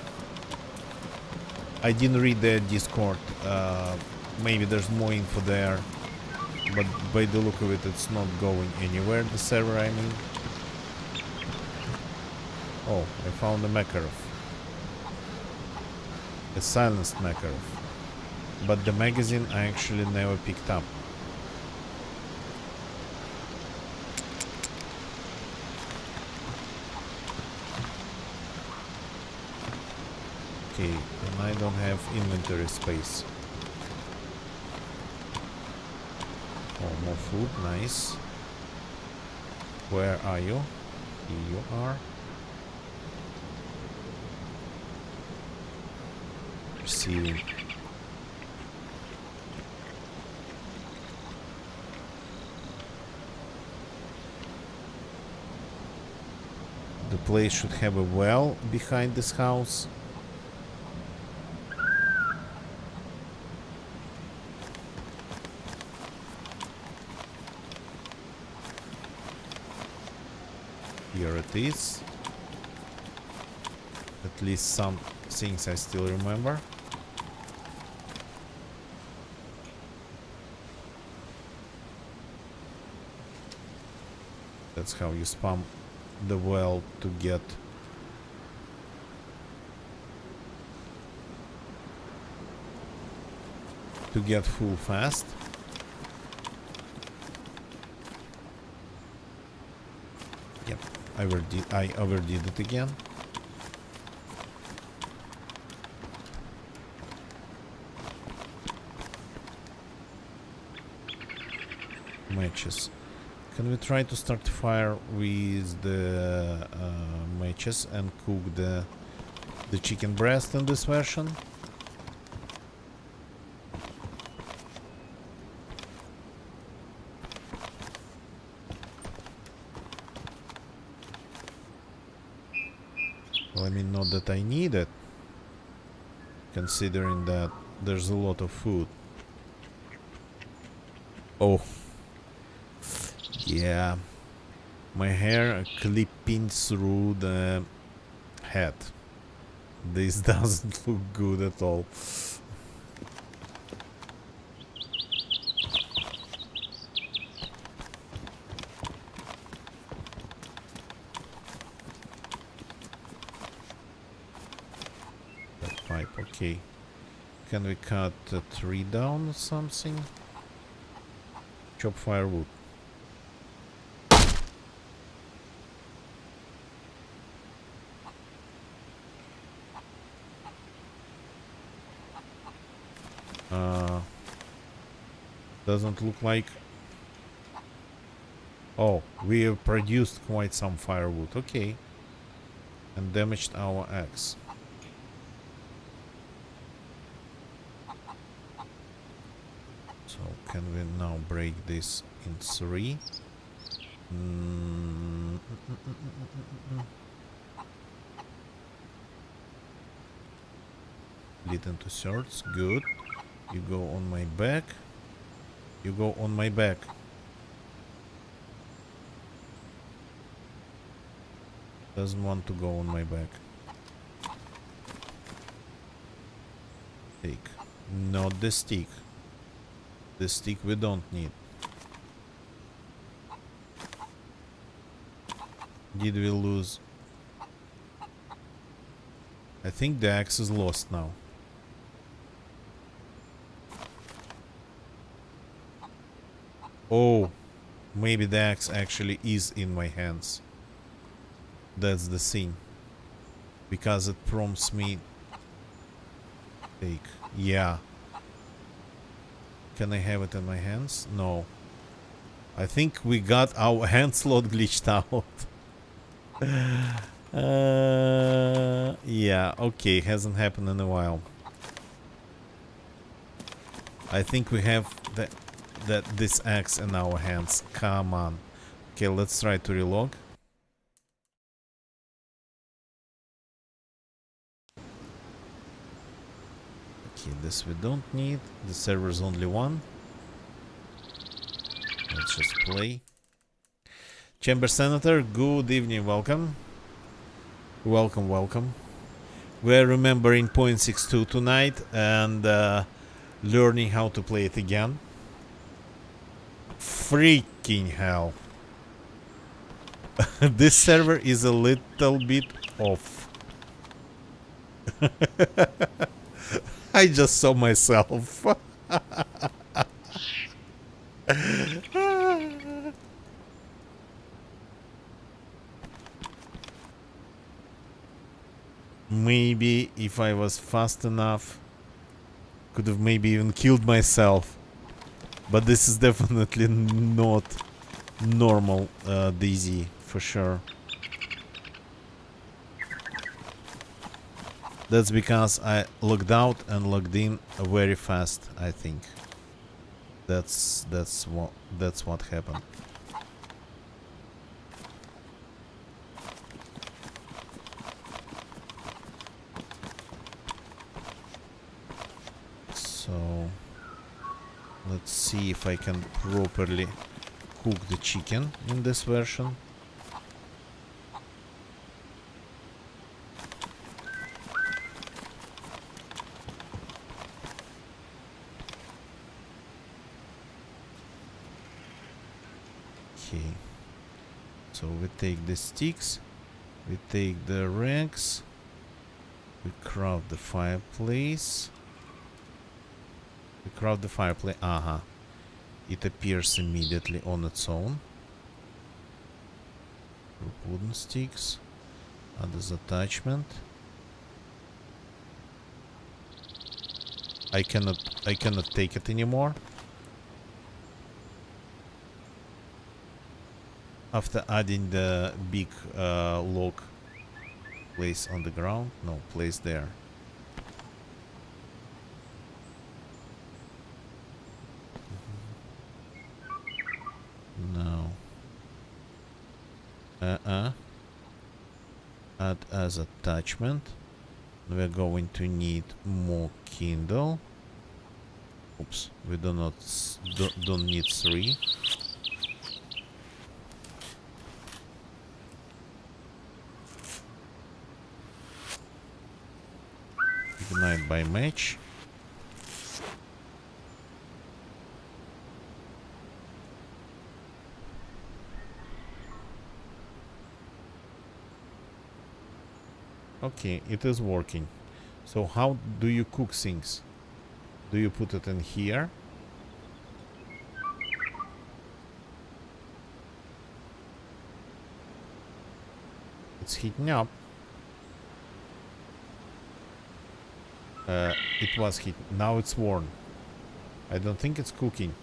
I didn't read their Discord. Maybe there's more info there, but by the look of it, it's not going anywhere. The server, I mean. Oh, I found a Makarov. A silenced Makarov. But the magazine I actually never picked up. Okay, and I don't have inventory space. Oh, more food, nice. Where are you? Here you are. Receiving. The place should have a well behind this house. Here it is. At least some things I still remember. That's how you spam the well to get full fast. Yep, I overdid it again. Matches. Can we try to start fire with the matches and cook the chicken breast in this version? Well, I mean, not that I need it, considering that there's a lot of food. Oh. Yeah, my hair clipping through the head. This doesn't look good at all. That pipe, okay. Can we cut a tree down or something? Chop firewood. Doesn't look like... Oh, we have produced quite some firewood. Okay. And damaged our axe. So, can we now break this in 3? Split into thirds. Good. You go on my back. You go on my back. Doesn't want to go on my back. Take. Not the stick. The stick we don't need. Did we lose? I think the axe is lost now. Oh, maybe the axe actually is in my hands. That's the thing. Because it prompts me... Take. Yeah. Can I have it in my hands? No. I think we got our hand slot glitched out. Yeah, okay, hasn't happened in a while. I think we have this axe in our hands. Come on. Okay, let's try to relog. Okay, this we don't need. The server's only one. Let's just play. Chamber Senator, good evening, welcome. Welcome, welcome. We're remembering 0.62 tonight and learning how to play it again. Freaking hell. This server is a little bit off. I just saw myself. Maybe if I was fast enough, could have maybe even killed myself. But this is definitely not normal DayZ, for sure. That's because I logged out and logged in very fast, I think. That's what happened. So let's see if I can properly cook the chicken in this version. Okay, so we take the sticks, we take the rags, we craft the fireplace. We craft the fireplace. Aha. It appears immediately on its own. Wooden sticks. Add as attachment. I cannot take it anymore. After adding the big log, place on the ground. No, place there. No. Add as attachment. We're going to need more kindle. Oops, we don't need 3. Ignite by match. Okay, it is working. So how do you cook things? Do you put it in here? It's heating up. It was heat. Now it's warm. I don't think it's cooking.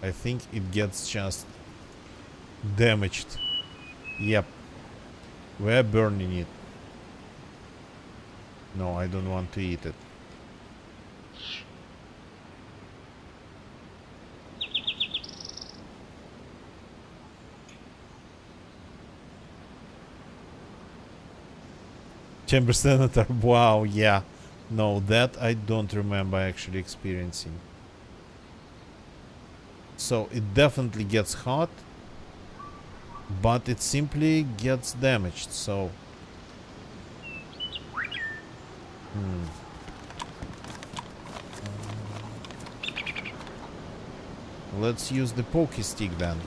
I think it gets just damaged. Yep. We're burning it. No, I don't want to eat it. Chamber Senator, wow, yeah. No, that I don't remember actually experiencing. So it definitely gets hot, but it simply gets damaged, so... Let's use the pokey stick then.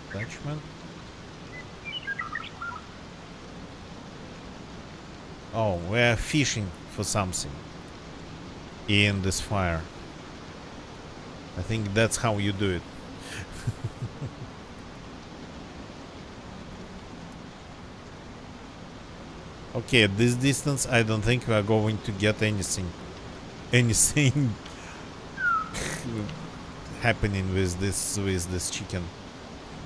Attachment. Oh, we're fishing for something in this fire. I think that's how you do it. Okay, at this distance, I don't think we are going to get anything happening with this chicken.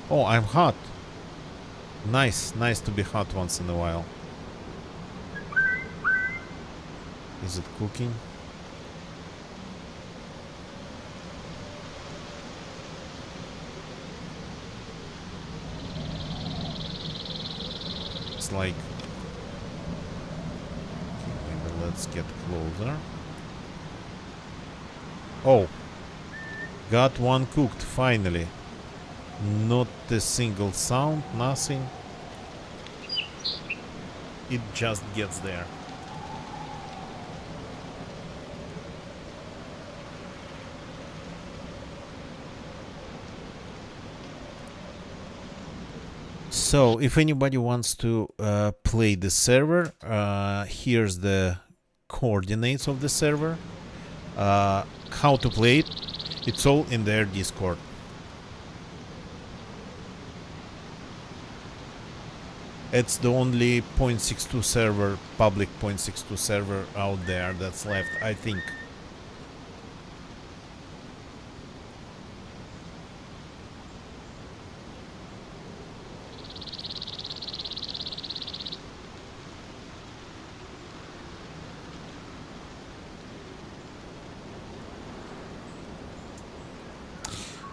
Oh, I'm hot. Nice to be hot once in a while. Is it cooking? It's like... Maybe let's get closer. Oh, got one cooked finally. Not a single sound, nothing. It just gets there. So, if anybody wants to play the server, here's the coordinates of the server. How to play it, it's all in their Discord. It's the only .62 server, public .62 server out there that's left, I think.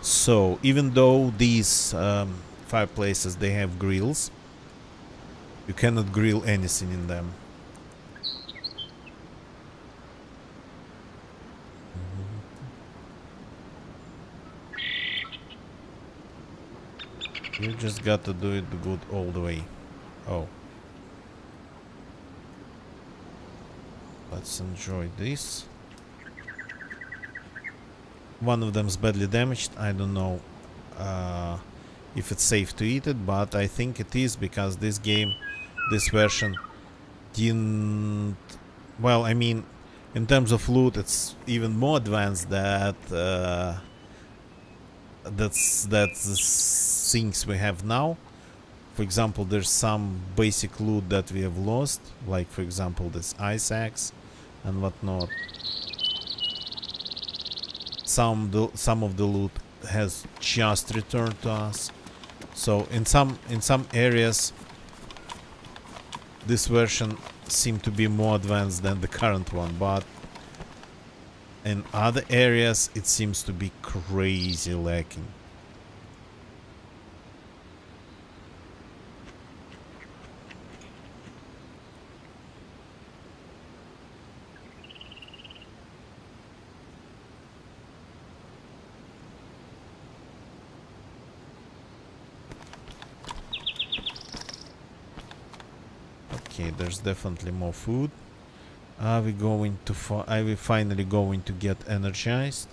So, even though these fireplaces, they have grills, you cannot grill anything in them. You just got to do it good all the way. Oh. Let's enjoy this. One of them is badly damaged. I don't know if it's safe to eat it, but I think it is, because this game, this version, didn't... Well, I mean, in terms of loot, it's even more advanced that's the things we have now. For example, there's some basic loot that we have lost, like for example this ice axe and whatnot. Some of the loot has just returned to us. So in some areas, this version seemed to be more advanced than the current one, but in other areas it seems to be crazy lacking. Okay, there's definitely more food. Are we finally going to get energized?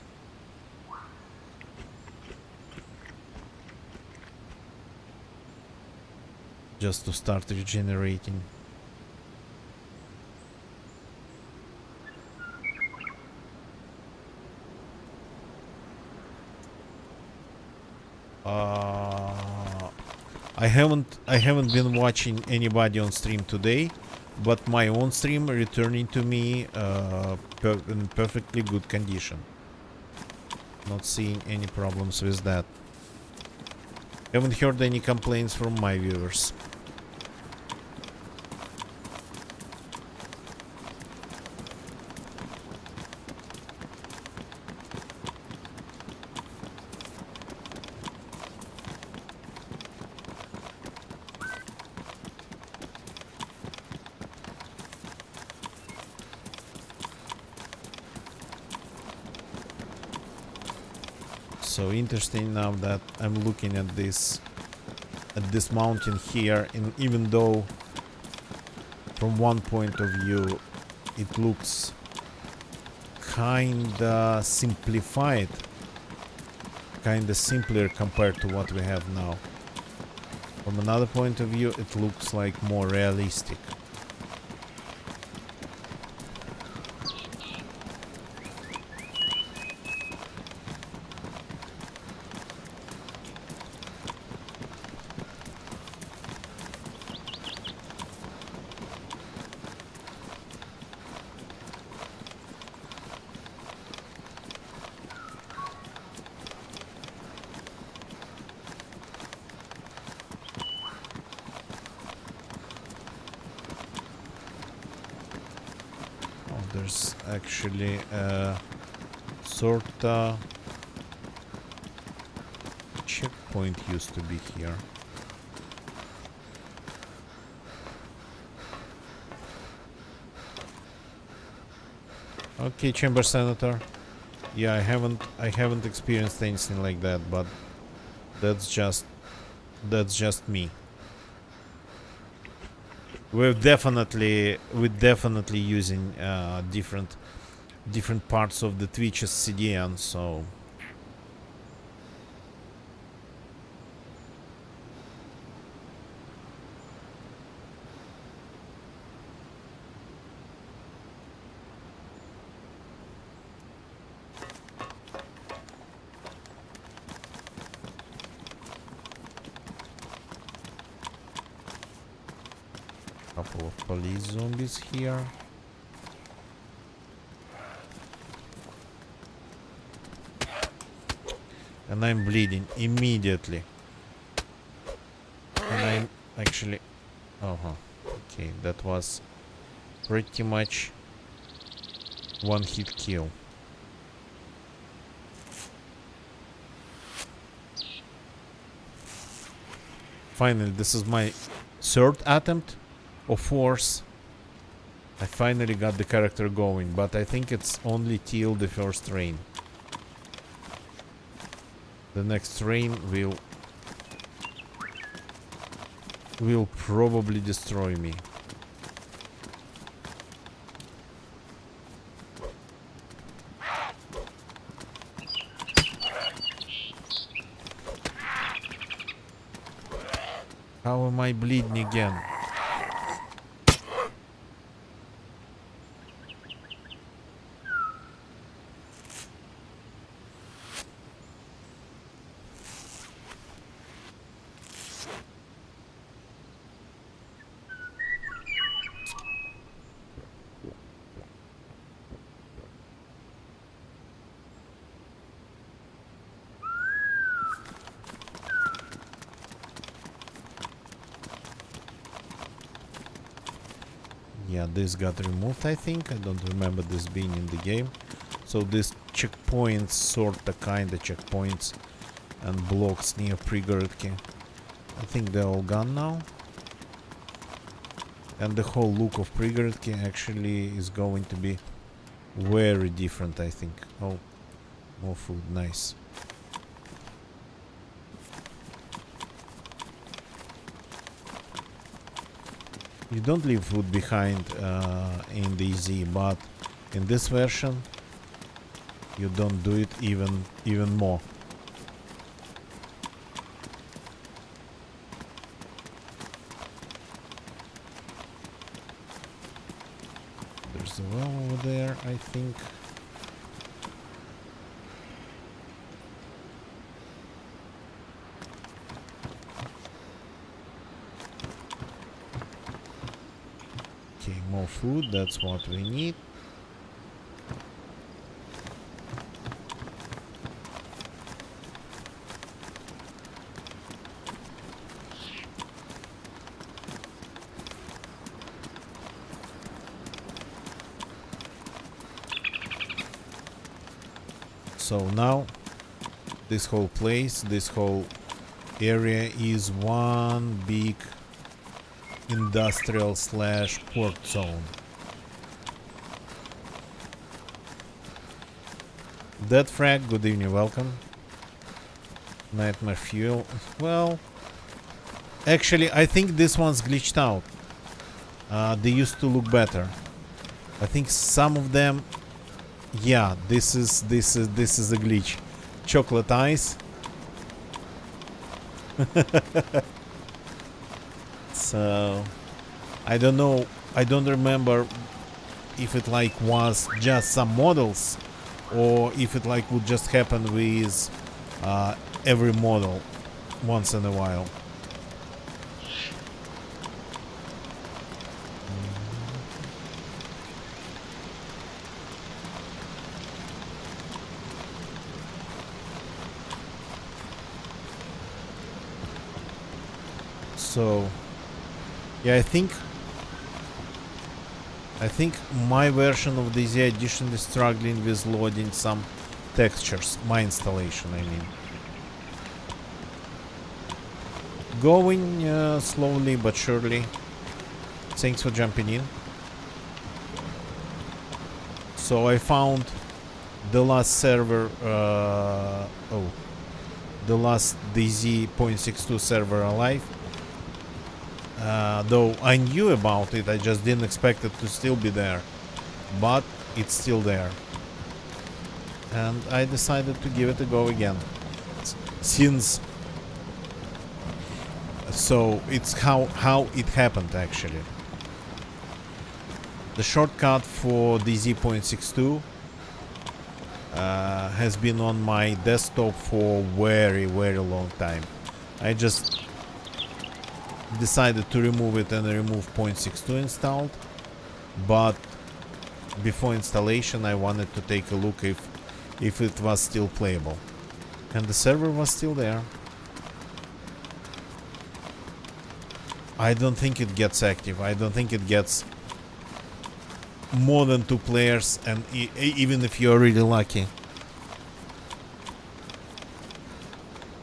Just to start regenerating. I haven't been watching anybody on stream today, but my own stream returning to me in perfectly good condition. Not seeing any problems with that. Haven't heard any complaints from my viewers. So interesting now that I'm looking at this mountain here, and even though from one point of view it looks kinda simplified, kinda simpler compared to what we have now, from another point of view it looks like more realistic. There's actually a sorta checkpoint used to be here. Okay, Chamber Senator. Yeah, I haven't experienced anything like that, but that's just me. We're definitely using different parts of the Twitch's CDN, so couple of police zombies here. And I'm bleeding immediately. And I'm actually... Okay, that was pretty much one hit kill. Finally, this is my third attempt of Force. I finally got the character going, but I think it's only till the first rain. The next rain will probably destroy me. How am I bleeding again? Yeah, this got removed, I think. I don't remember this being in the game. So these checkpoints, sorta kinda checkpoints and blocks near Prigorодки, I think they're all gone now. And the whole look of Prigorодki actually is going to be very different, I think. Oh, more food, nice. You don't leave food behind in DayZ, but in this version you don't do it even more. There's a well over there, I think. Okay, more food, that's what we need. So now this whole place, this whole area is one big industrial / port zone. Dead Frag, good evening, welcome. Nightmare Fuel. Well, actually I think this one's glitched out. They used to look better. I think some of them, yeah, this is a glitch. Chocolate ice. So I don't know, I don't remember if it like was just some models or if it like would just happen with every model once in a while. So yeah, I I think my version of DayZ Edition is struggling with loading some textures. My installation, I mean. Going slowly but surely. Thanks for jumping in. So I found the last server, the last DayZ 0.62 server alive. Though I knew about it, I just didn't expect it to still be there. But it's still there. And I decided to give it a go again. Since... So it's how it happened actually. The shortcut for DayZ 0.62 has been on my desktop for very long time. I just decided to remove it and remove 0.62 installed, but before installation I wanted to take a look if it was still playable, and the server was still there. I don't think it gets active. I don't think it gets more than 2 players, and even if you're really lucky.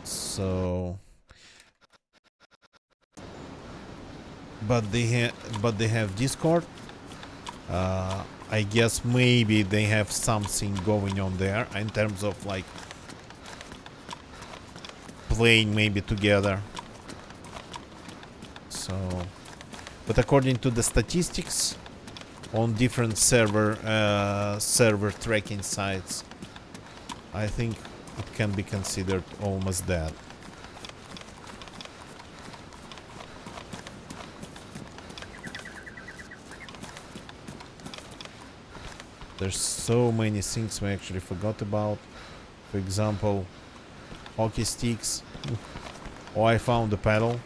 So, but they have Discord. I guess maybe they have something going on there in terms of like playing maybe together. So, but according to the statistics on different server tracking sites, I think it can be considered almost dead. There's so many things we actually forgot about. For example, hockey sticks. Oh, I found a paddle,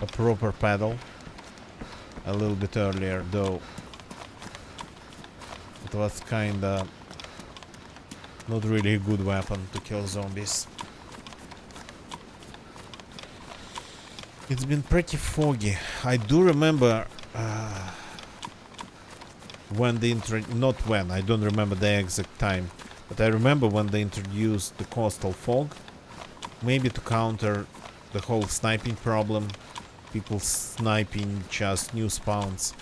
a proper paddle, a little bit earlier, though it was kinda not really a good weapon to kill zombies. It's been pretty foggy. I do remember when they I don't remember the exact time, but I remember when they introduced the coastal fog, maybe to counter the whole sniping problem, people sniping just new spawns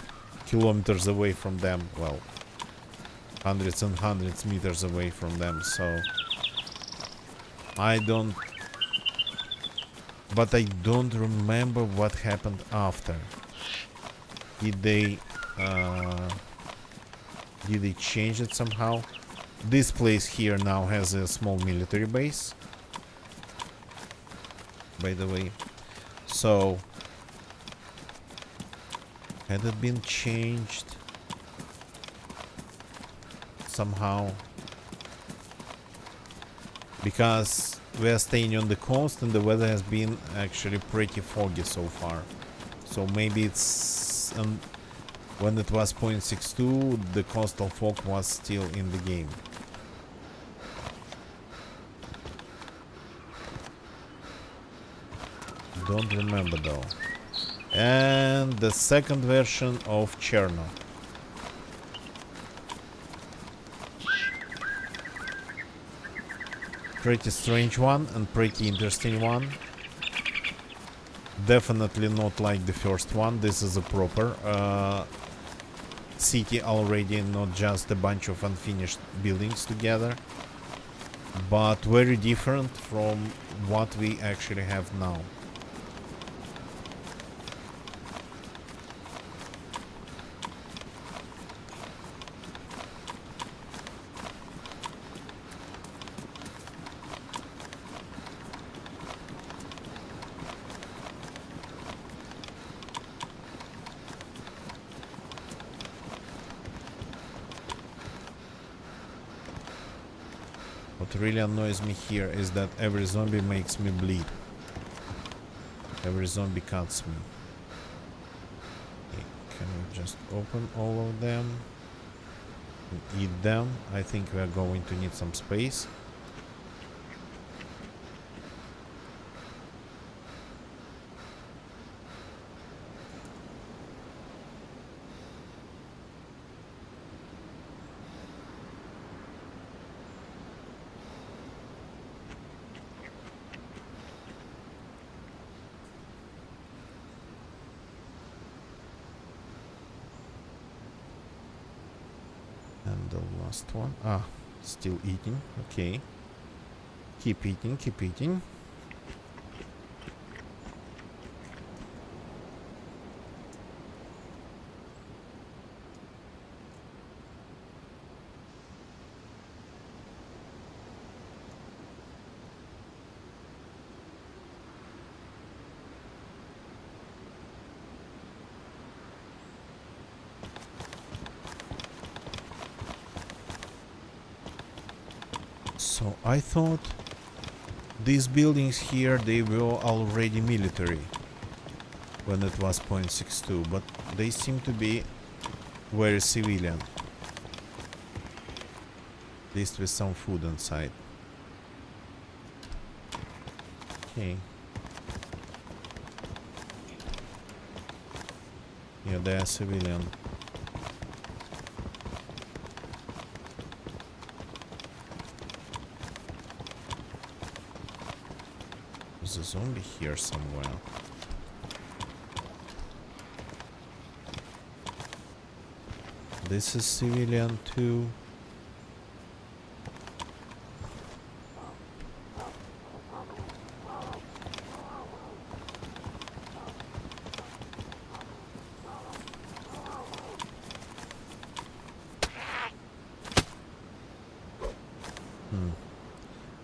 kilometers away from them, well, hundreds and hundreds meters away from them. So I don't remember what happened after. Did they change it somehow? This place here now has a small military base, by the way. So had it been changed somehow? Because we are staying on the coast and the weather has been actually pretty foggy so far. So maybe it's when it was 0.62, the coastal fog was still in the game. Don't remember though. And the second version of Cherno. Pretty strange one and pretty interesting one. Definitely not like the first one. This is a proper city already, not just a bunch of unfinished buildings together, but very different from what we actually have now. What really annoys me here is that every zombie makes me bleed. Every zombie cuts me. Okay, can we just open all of them and eat them? I think we are going to need some space. last one. Ah, still eating. Okay. Keep eating, keep eating. So I thought these buildings here, they were already military when it was 0.62, but they seem to be very civilian. At least with some food inside. Okay. Yeah, they are civilian. There's a zombie here somewhere. This is civilian too.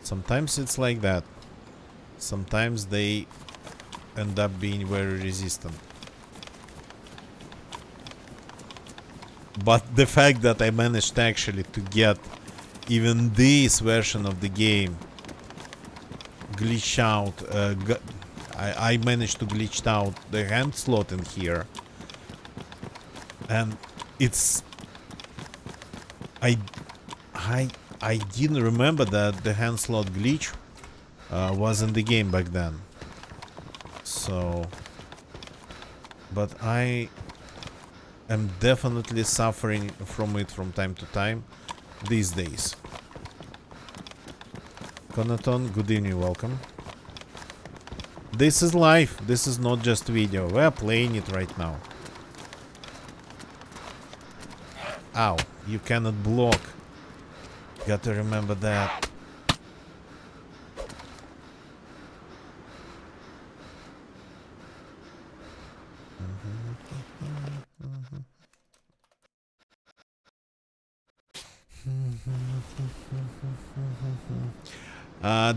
Sometimes it's like that. Sometimes they end up being very resistant. But the fact that I managed actually to get even this version of the game glitch out, I managed to glitch out the hand slot in here, and it's I didn't remember that the hand slot glitch was in the game back then. So, but I am definitely suffering from it from time to time these days. Conaton, good evening, welcome. This is live, this is not just video, we're playing it right now. Ow, you cannot block. Got to remember that.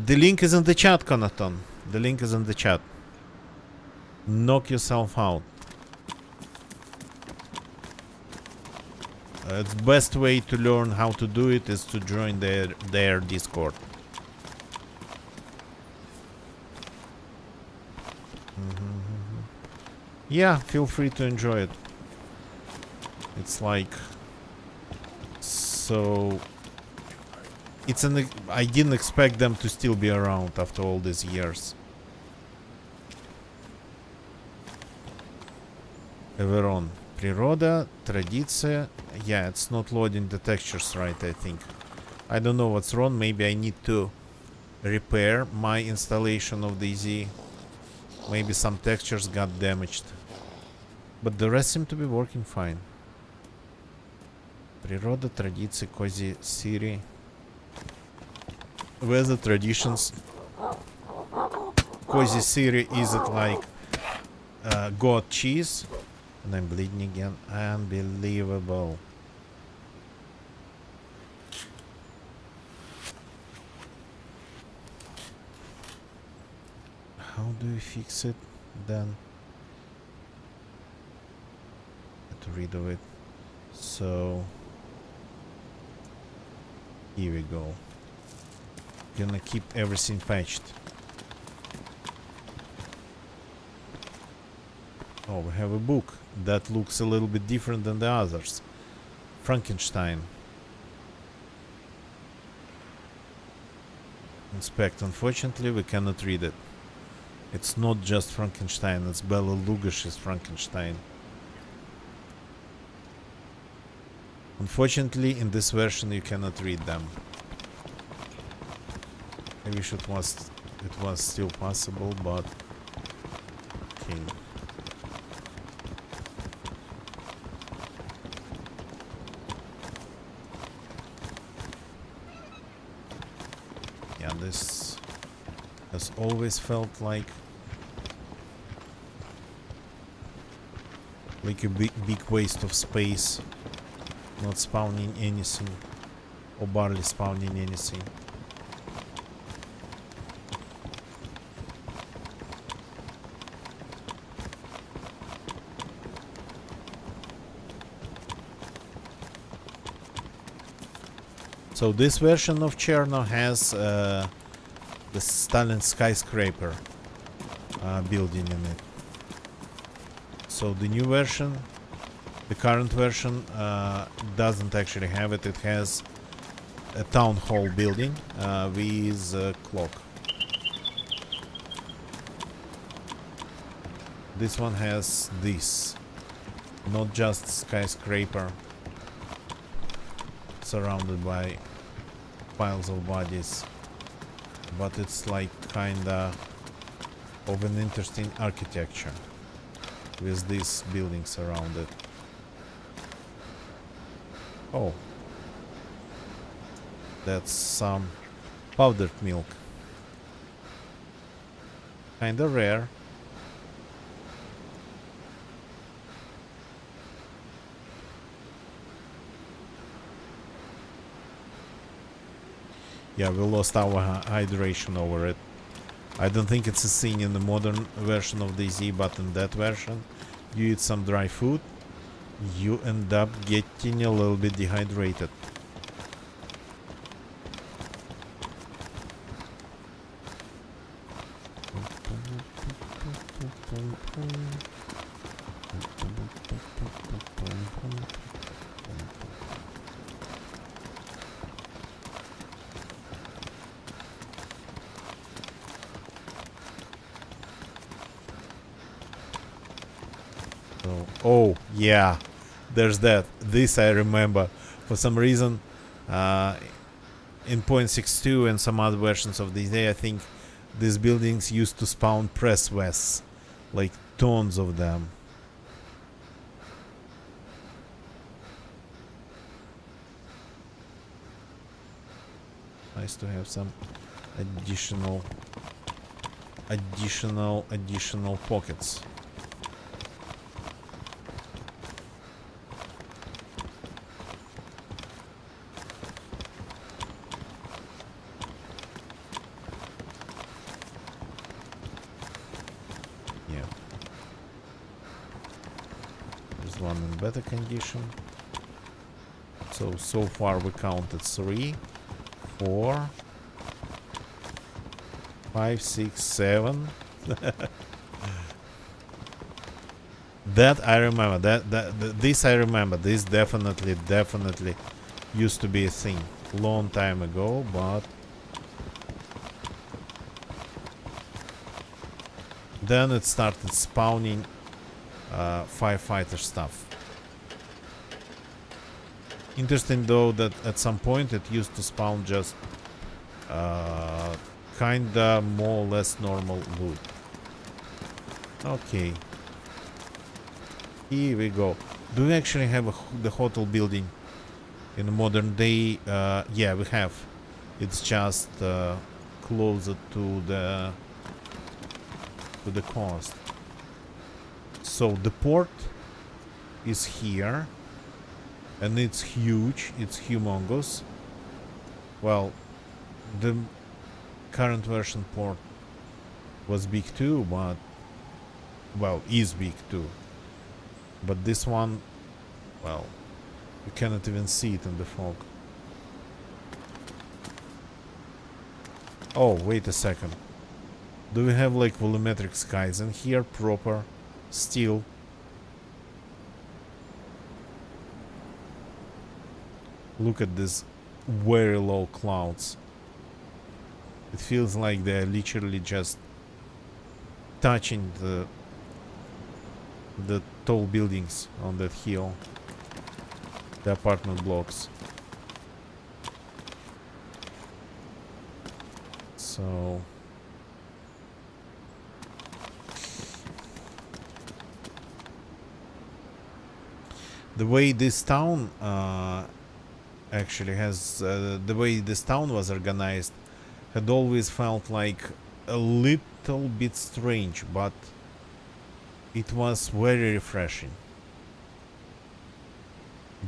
The link is in the chat, Conaton. The link is in the chat. Knock yourself out. It's best way to learn how to do it is to join their Discord. Yeah, feel free to enjoy it. It's like so. It's an. I didn't expect them to still be around after all these years. Everon. Природа, традиция. Yeah, it's not loading the textures right, I think. I don't know what's wrong. Maybe I need to repair my installation of DayZ. Maybe some textures got damaged. But the rest seem to be working fine. Природа, традиции, Cozy City. Where the traditions? Cozy City, is it like goat cheese? And I'm bleeding again. Unbelievable. How do we fix it then? Get rid of it. So here we go. Gonna keep everything patched. Oh, we have a book that looks a little bit different than the others. Frankenstein. Inspect. Unfortunately, we cannot read it. It's not just Frankenstein, it's Bela Lugosi's Frankenstein. Unfortunately, in this version you cannot read them. I wish it was still possible, but okay. Yeah, this has always felt like a big waste of space, not spawning anything, or barely spawning anything. So this version of Cherno has the Stalin skyscraper building in it. So the new version, the current version, doesn't actually have it. It has a town hall building with a clock. This one has this, not just skyscraper surrounded by piles of bodies, but it's like kinda of an interesting architecture with these buildings around it. Oh, that's some powdered milk. Kinda rare. Yeah, we lost our hydration over it. I don't think it's a thing in the modern version of DayZ, but in that version, you eat some dry food, you end up getting a little bit dehydrated. Oh, yeah, there's that. This I remember. For some reason, in 0.62 and some other versions of DayZ, I think these buildings used to spawn press vests. Like tons of them. Nice to have some additional pockets. One in better condition. So far we counted 3, 4, 5, 6, 7. That I remember. This I remember. This definitely used to be a thing long time ago, but then it started spawning firefighter stuff. Interesting though that at some point it used to spawn just kinda more or less normal loot. Okay, here we go. Do we actually have the hotel building in the modern day? Yeah, we have. It's just closer to the coast. So the port is here, and it's huge, it's humongous. Well, the current version port was big too, but, well, is big too. But this one, well, you cannot even see it in the fog. Oh, wait a second. Do we have like volumetric skies in here, proper? Still. Look at this very low clouds. It feels like they're literally just touching the tall buildings on that hill, the apartment blocks. So the way this town actually has the way this town was organized had always felt like a little bit strange, but it was very refreshing.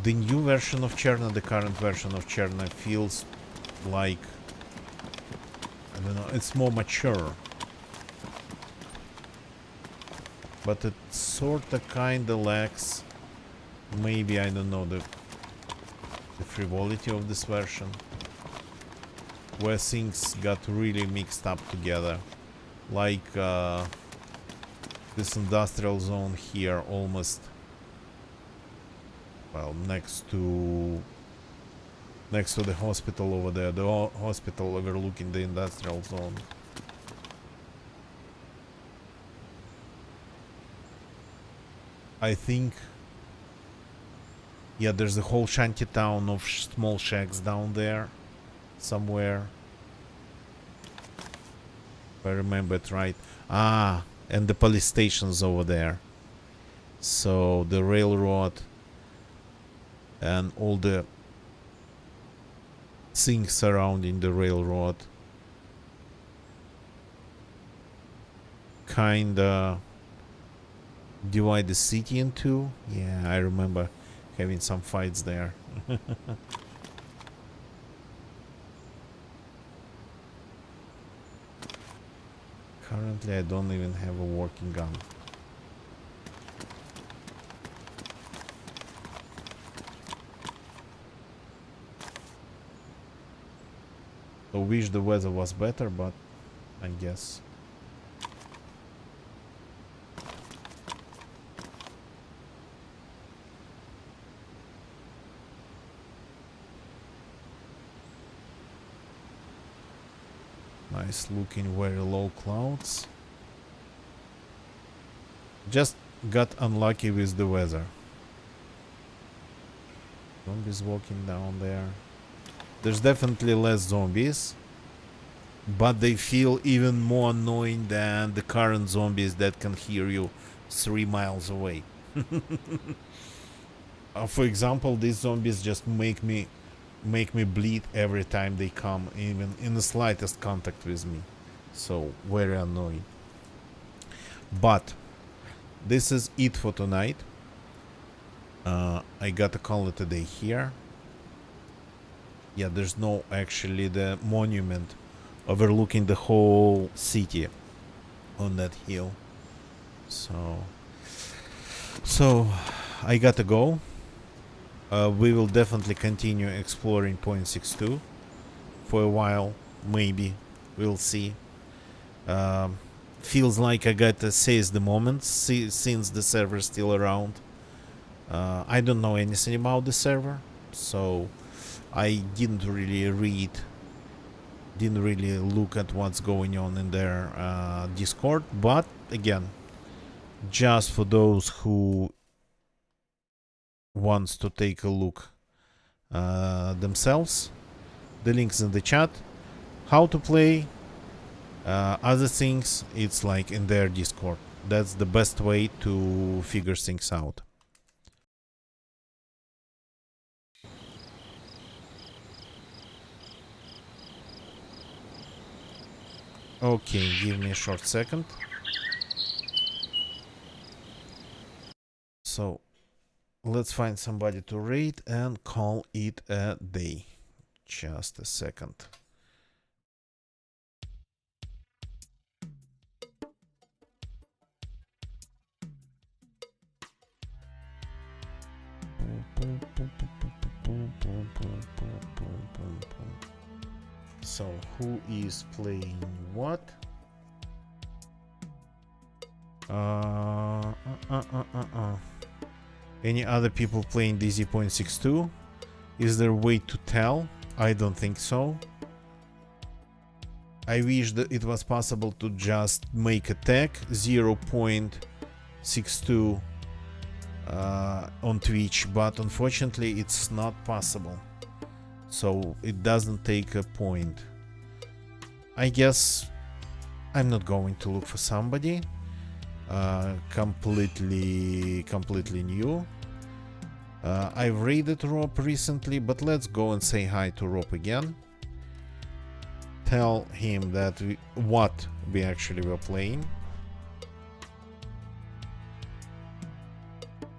The new version of Cherna, the current version of Cherna, feels like, I don't know, it's more mature. But it sorta kinda lacks, maybe, I don't know, the frivolity of this version, where things got really mixed up together. Like this industrial zone here, almost, well, next to the hospital over there, the hospital overlooking the industrial zone. I think, yeah, there's a whole shanty town of small shacks down there somewhere, if I remember it right. Ah, and the police station's over there. So the railroad and all the things surrounding the railroad kinda divide the city in two. Yeah, I remember having some fights there. Currently I don't even have a working gun. I wish the weather was better, but I guess. Nice looking, very low clouds. Just got unlucky with the weather. Zombies walking down there. There's definitely less zombies, but they feel even more annoying than the current zombies that can hear you 3 miles away. For example, these zombies just make me bleed every time they come, even in the slightest contact with me. So very annoying. But this is it for tonight. I gotta call it a day here. Yeah, there's no actually the monument overlooking the whole city on that hill. So I gotta go. We will definitely continue exploring point 62 for a while, maybe. We'll see. Feels like I gotta seize the moment since the server is still around. I don't know anything about the server, so I didn't really look at what's going on in their Discord. But again, just for those who wants to take a look themselves, the links in the chat, how to play, other things, it's like in their Discord. That's the best way to figure things out. Okay, give me a short second. So let's find somebody to raid and call it a day. Just a second. So who is playing what? Any other people playing DayZ.62? Is there a way to tell? I don't think so. I wish that it was possible to just make a tag 0.62 on Twitch, but unfortunately it's not possible. So it doesn't take a point. I guess I'm not going to look for somebody completely new. I've raided Rob recently, but let's go and say hi to Rob again. tell him that what we actually were playing.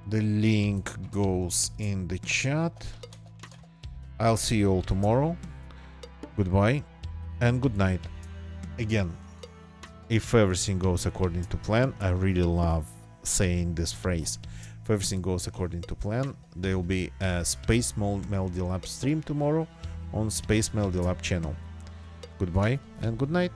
The link goes in the chat. I'll see you all tomorrow. Goodbye and good night. Again, if everything goes according to plan, I really love saying this phrase. If everything goes according to plan, there will be a Space Melody Lab stream tomorrow on Space Melody Lab channel. Goodbye and good night.